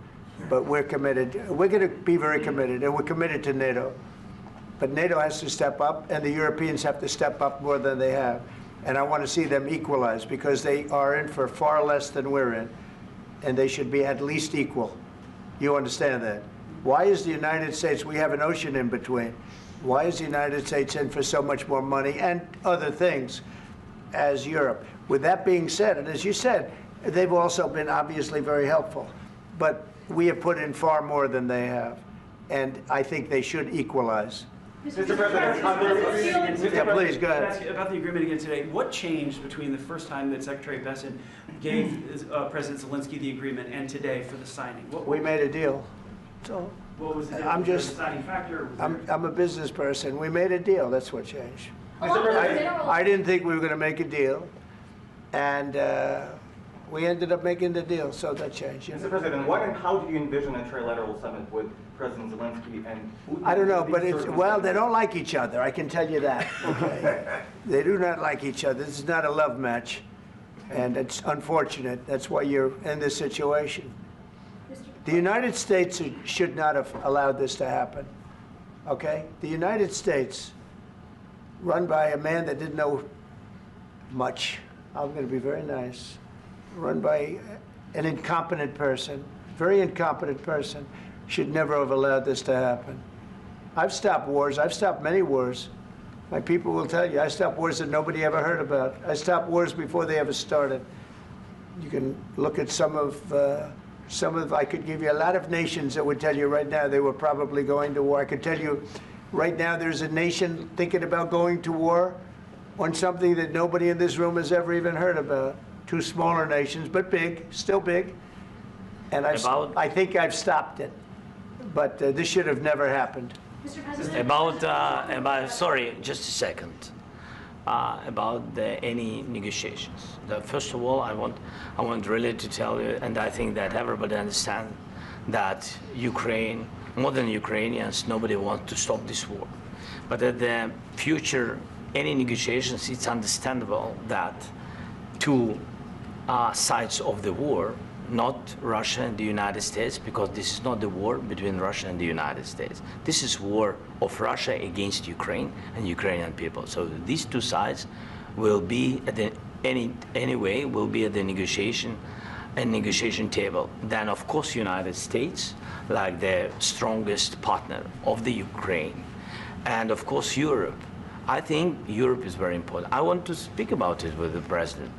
But we're committed. We're going to be very committed, and we're committed to NATO. But NATO has to step up, and the Europeans have to step up more than they have. And I want to see them equalize, because they are in for far less than we're in, and they should be at least equal. You understand that? Why is the United States, we have an ocean in between, why is the United States in for so much more money and other things as Europe? With that being said, and as you said, they've also been obviously very helpful. But we have put in far more than they have, and I think they should equalize. Mr. President, Yeah, please, go ahead. Ask you about the agreement again today. What changed between the first time that Secretary Bessent gave President Zelensky the agreement and today for the signing? We made a deal. So What was the I'm just, deciding factor? I'm a business person. We made a deal. That's what changed. Mr. President, I didn't think we were going to make a deal, and we ended up making the deal, so that changed. Mr. President, what and how do you envision a trilateral summit with President Zelensky and Putin? I don't know, but These it's, well, circumstances? they don't like each other, I can tell you that. Okay? They do not like each other. This is not a love match, and it's unfortunate. That's why you're in this situation. The United States should not have allowed this to happen, okay? The United States, run by a man that didn't know much, I'm going to be very nice, run by an incompetent person, very incompetent person, should never have allowed this to happen. I've stopped wars. I've stopped many wars. My people will tell you, I stopped wars that nobody ever heard about. I stopped wars before they ever started. You can look at some of, I could give you a lot of nations that would tell you right now they were probably going to war. I could tell you right now there's a nation thinking about going to war on something that nobody in this room has ever even heard about. Two smaller nations, but big, still big. And I think I've stopped it. But this should have never happened. Mr. President, About sorry, just a second. About any negotiations. First of all, I want really to tell you, and I think that everybody understands that Ukraine, more than Ukrainians, nobody wants to stop this war. But at the future, any negotiations, it's understandable that two sides of the war, not Russia and the United States, because this is not the war between Russia and the United States. This is war of Russia against Ukraine and Ukrainian people. So these two sides will be at the anyway will be at the negotiation table. Then of course United States, like the strongest partner of the Ukraine, and of course Europe. I think Europe is very important. I want to speak about it with the president.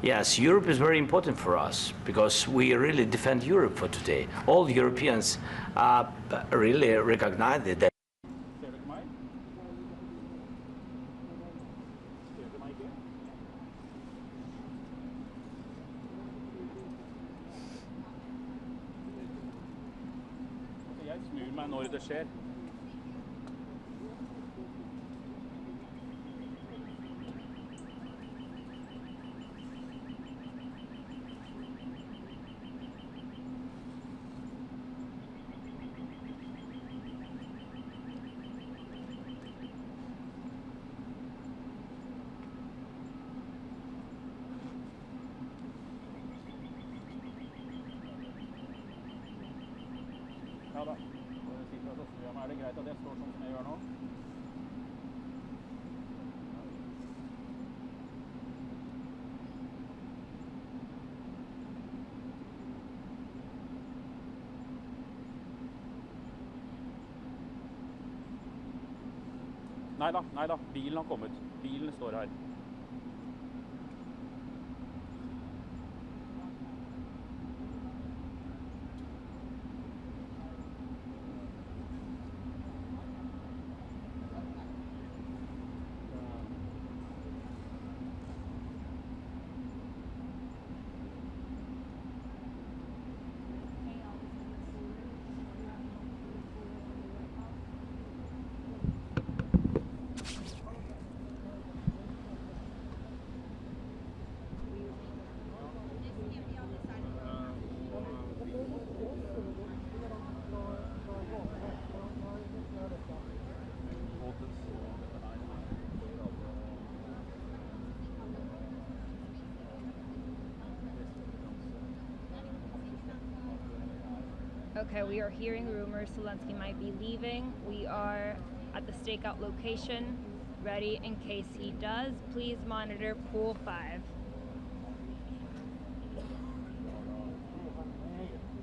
Yes, Europe is very important for us because we really defend Europe for today. All Europeans really recognize that. meg når det skjer. Ja da. Er det greit at jeg står sånn som jeg gjør nå? Nei da. Bilen har kommet. Bilen står her. Okay, we are hearing rumors Zelensky might be leaving. We are at the stakeout location, ready in case he does. Please monitor pool 5.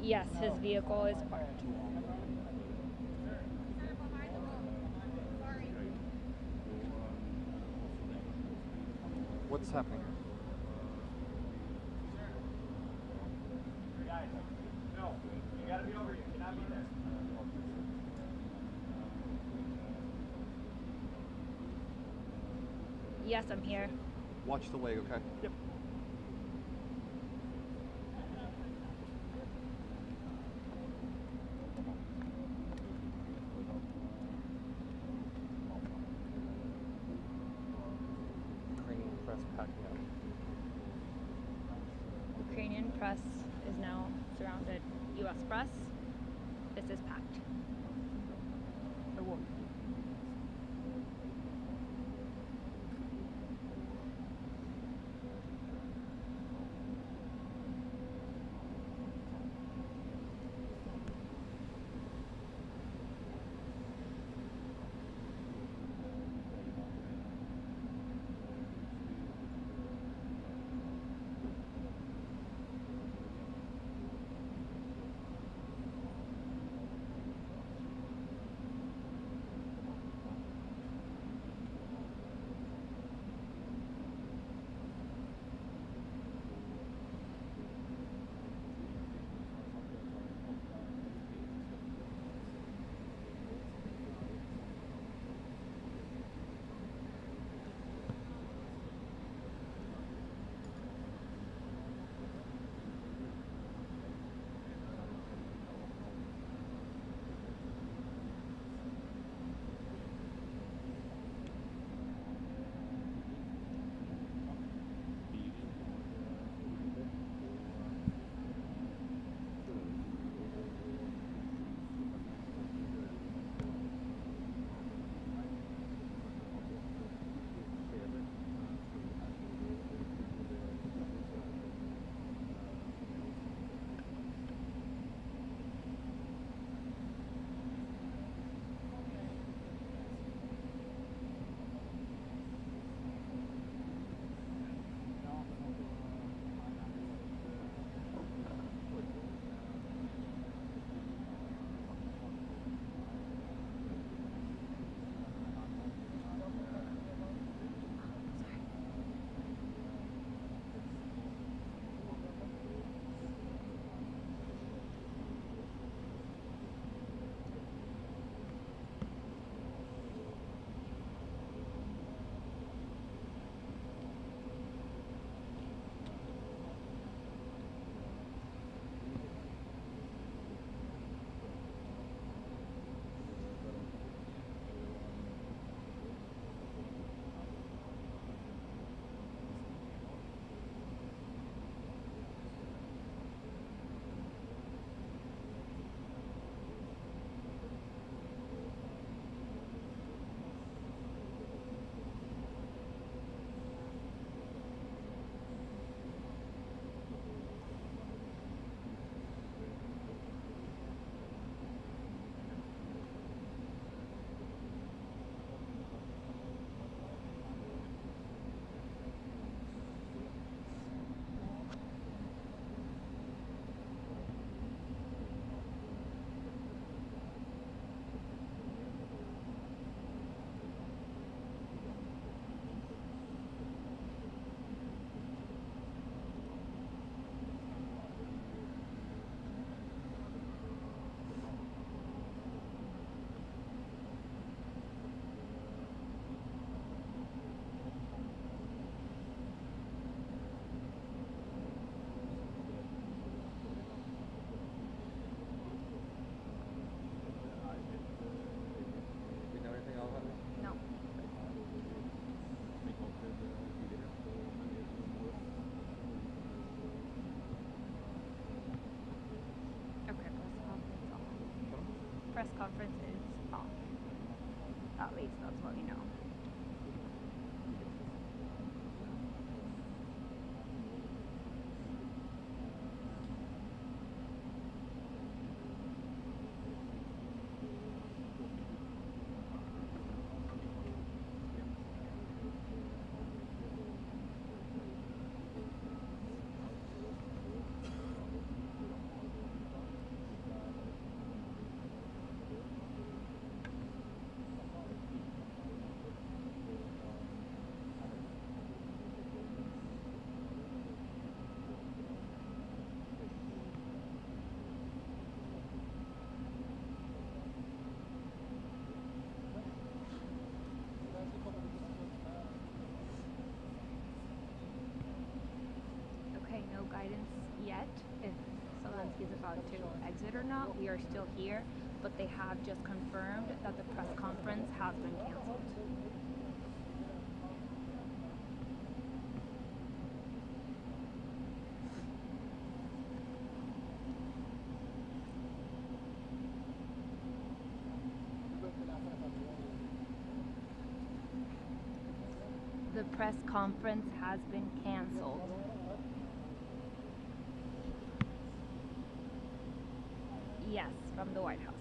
Yes, his vehicle is parked. What's happening? No, you gotta be over here. You cannot be there. Yes, I'm here. Watch the leg, okay? Yep. Ukrainian press packing up. Ukrainian press is now surrounded. U.S. press, this is packed. I won't. press conference is off. At least that's what we know. Okay, no guidance yet if Zelensky is about to exit or not. We are still here, but they have just confirmed that the press conference has been canceled. The press conference has been canceled. Yes, from the White House.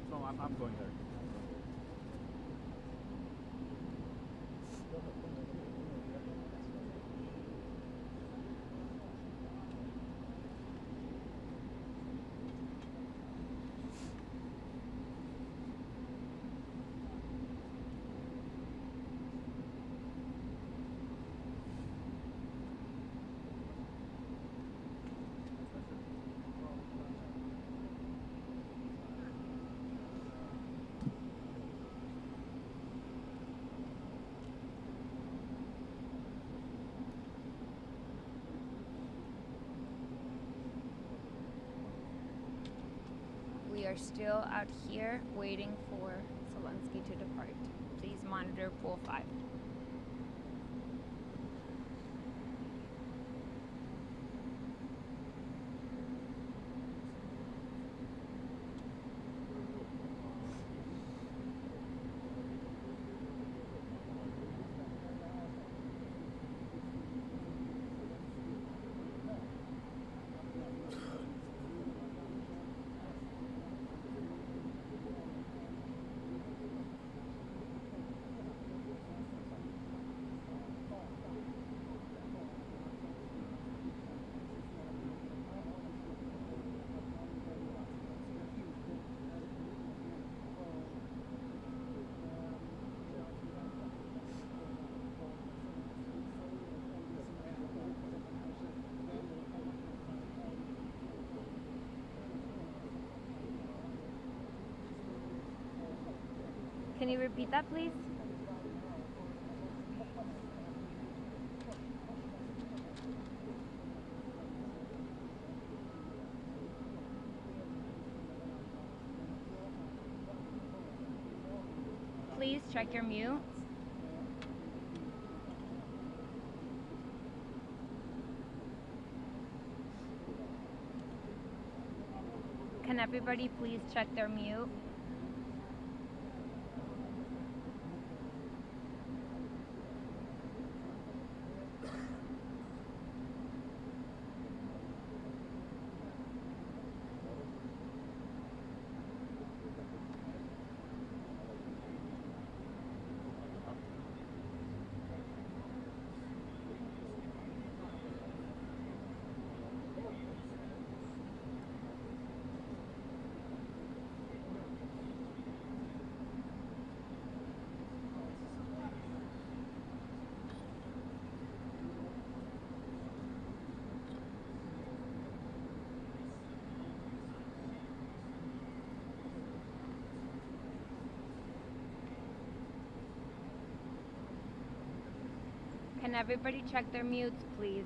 No, I'm going there. We are still out here waiting for Zelensky to depart. Please monitor pool 5. Can you repeat that, please? Please check your mute. Can everybody please check their mute? Can everybody check their mutes, please?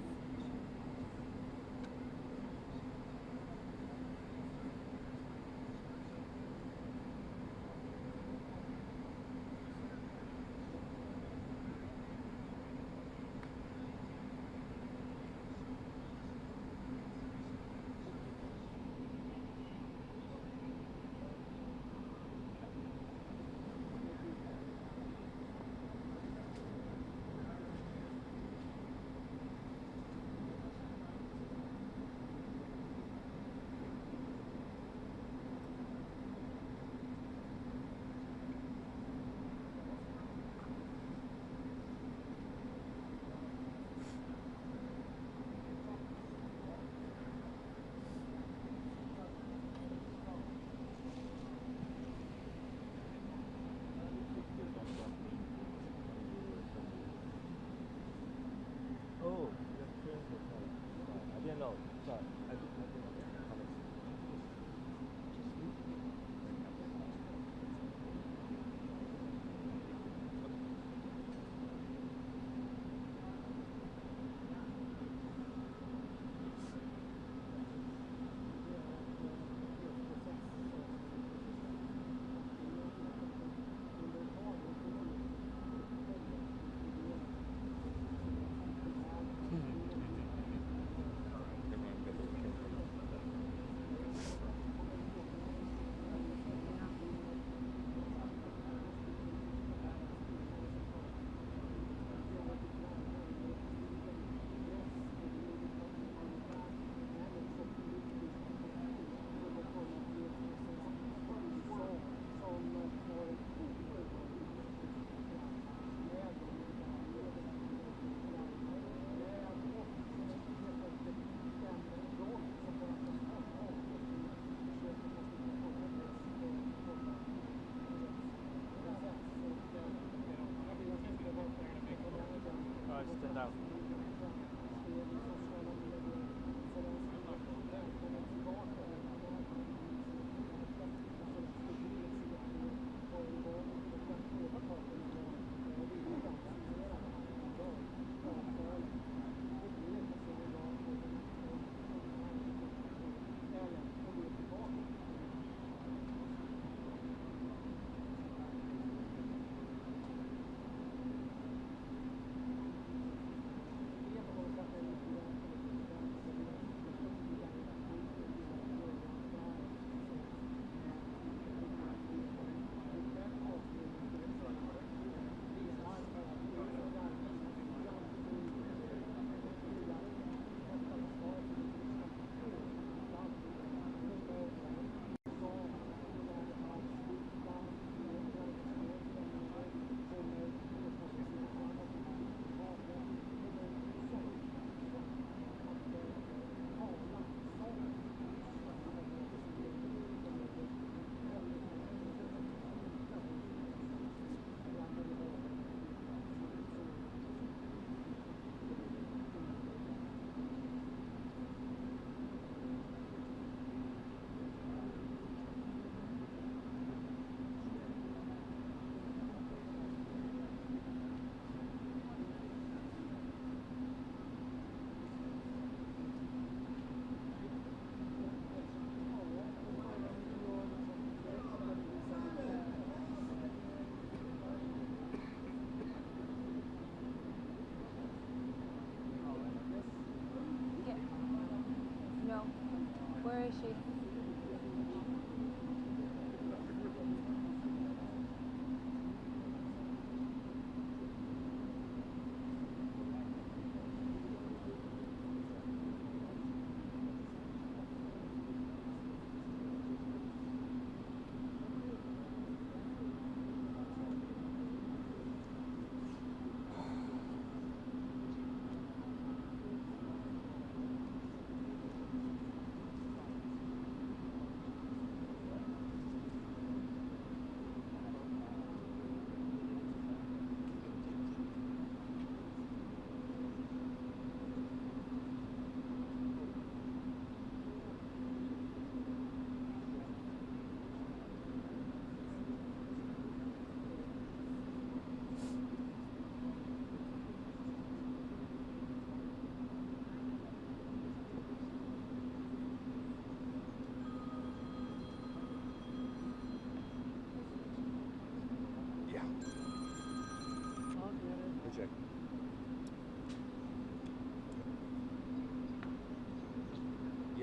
Oh, I didn't know. Sorry. I didn't know. Stand out. No. Where is she?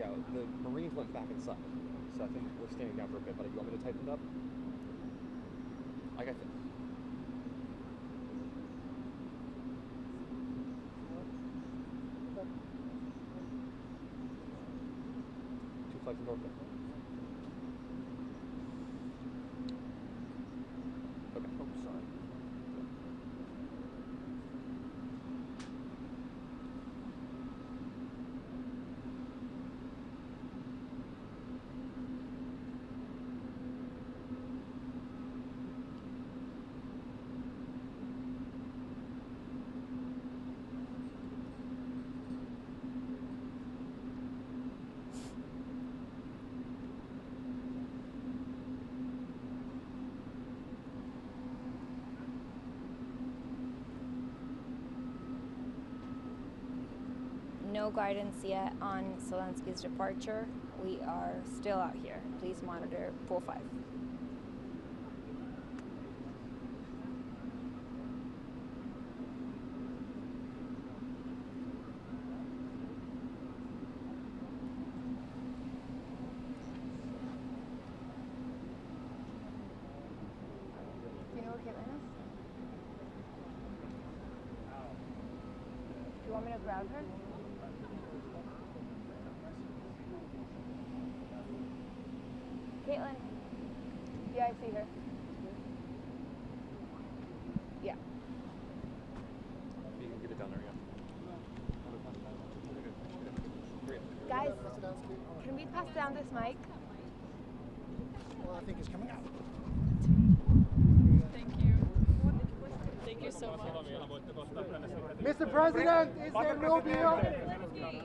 ago, the Marines went back inside. So I think we're standing down for a bit, but you want me to tighten it up? I got this. Two flights of orbit. Okay. Oh, sorry. No guidance yet on Zelensky's departure. We are still out here. Please monitor pool 5. Do you know where Caitlin is? Do you want me to grab her? Caitlin. Yeah, I see her. Yeah. You can get it down there, yeah. Guys, can we pass down this mic? Well, I think it's coming out. Thank you. Thank you so much. Mr. President, is there no deal?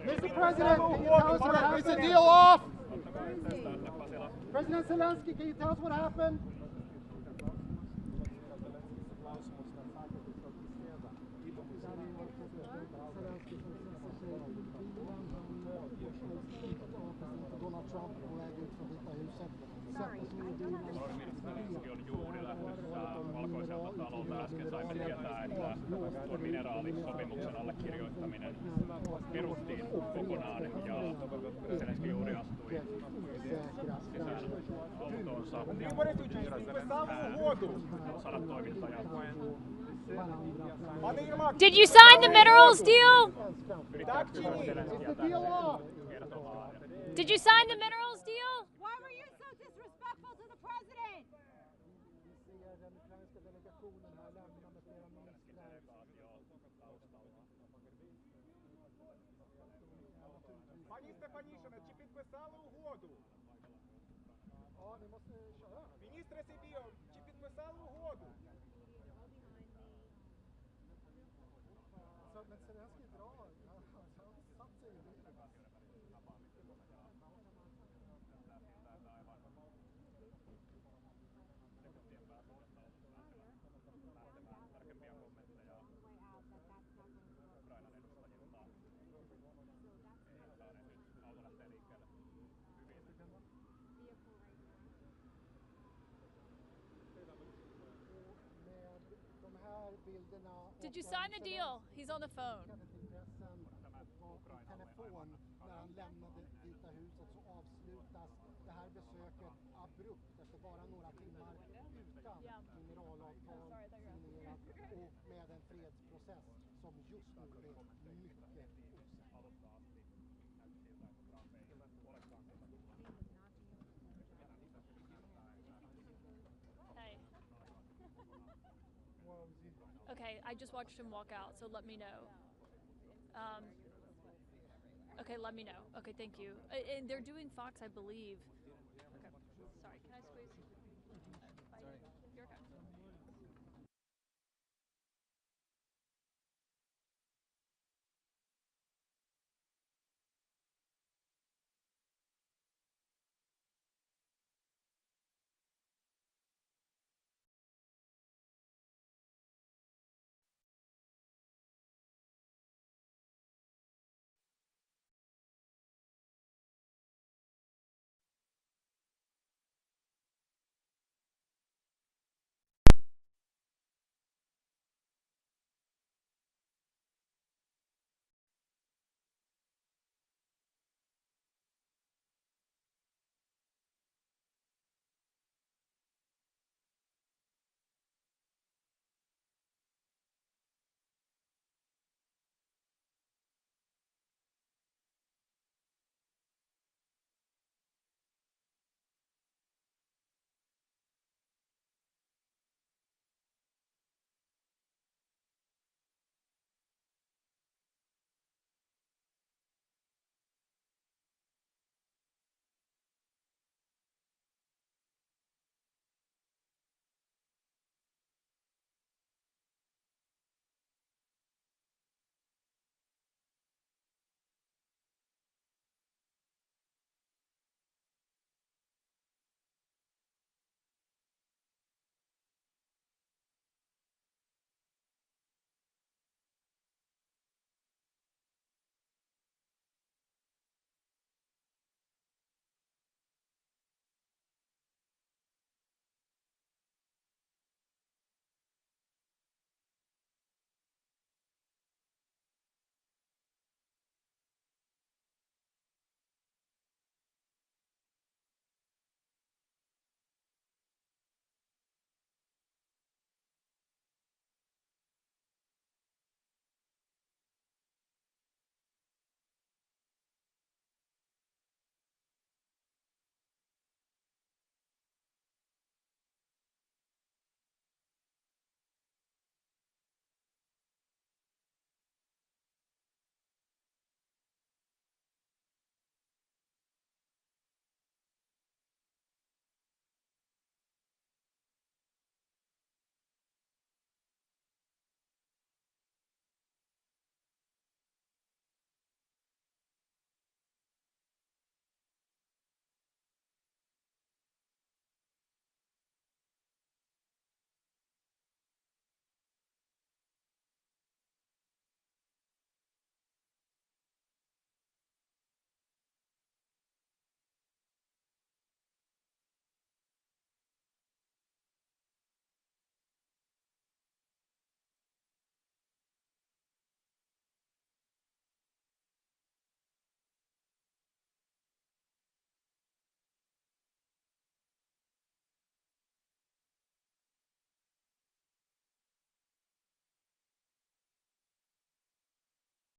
Mr. President, can you tell us what happened? Is the deal off? President Zelensky, can you tell us what happened? Donald Trump på väg ut från Vita huset. Zelensky on juuri lähdössä valkoiselta talolta. Äsken saimme tietää, että tuon mineraalisopimuksen allekirjoittaminen peruttiin kokonaan ja Zelensky juuri astui sisään autoonsa. Sadat toimittajat. Did you sign the minerals deal? Did you sign the minerals deal? Why were you so disrespectful to the president? Пані Стефанішина, чи підписали угоду? Міністре Сибіо, чи підписали угоду? Men Zelensky drar, han satt sig i bilen. Did you sign the deal? He's on the phone. Telefon när han lämnade Vita huset så avslutas det här besöket abrupt efter bara några timmar utan mineralavtal signerat och med en fredsprocess som just nu är mycket osäker. Hey. Okay, I just watched him walk out, so let me know. Okay, let me know. Okay, thank you. And they're doing Fox, I believe.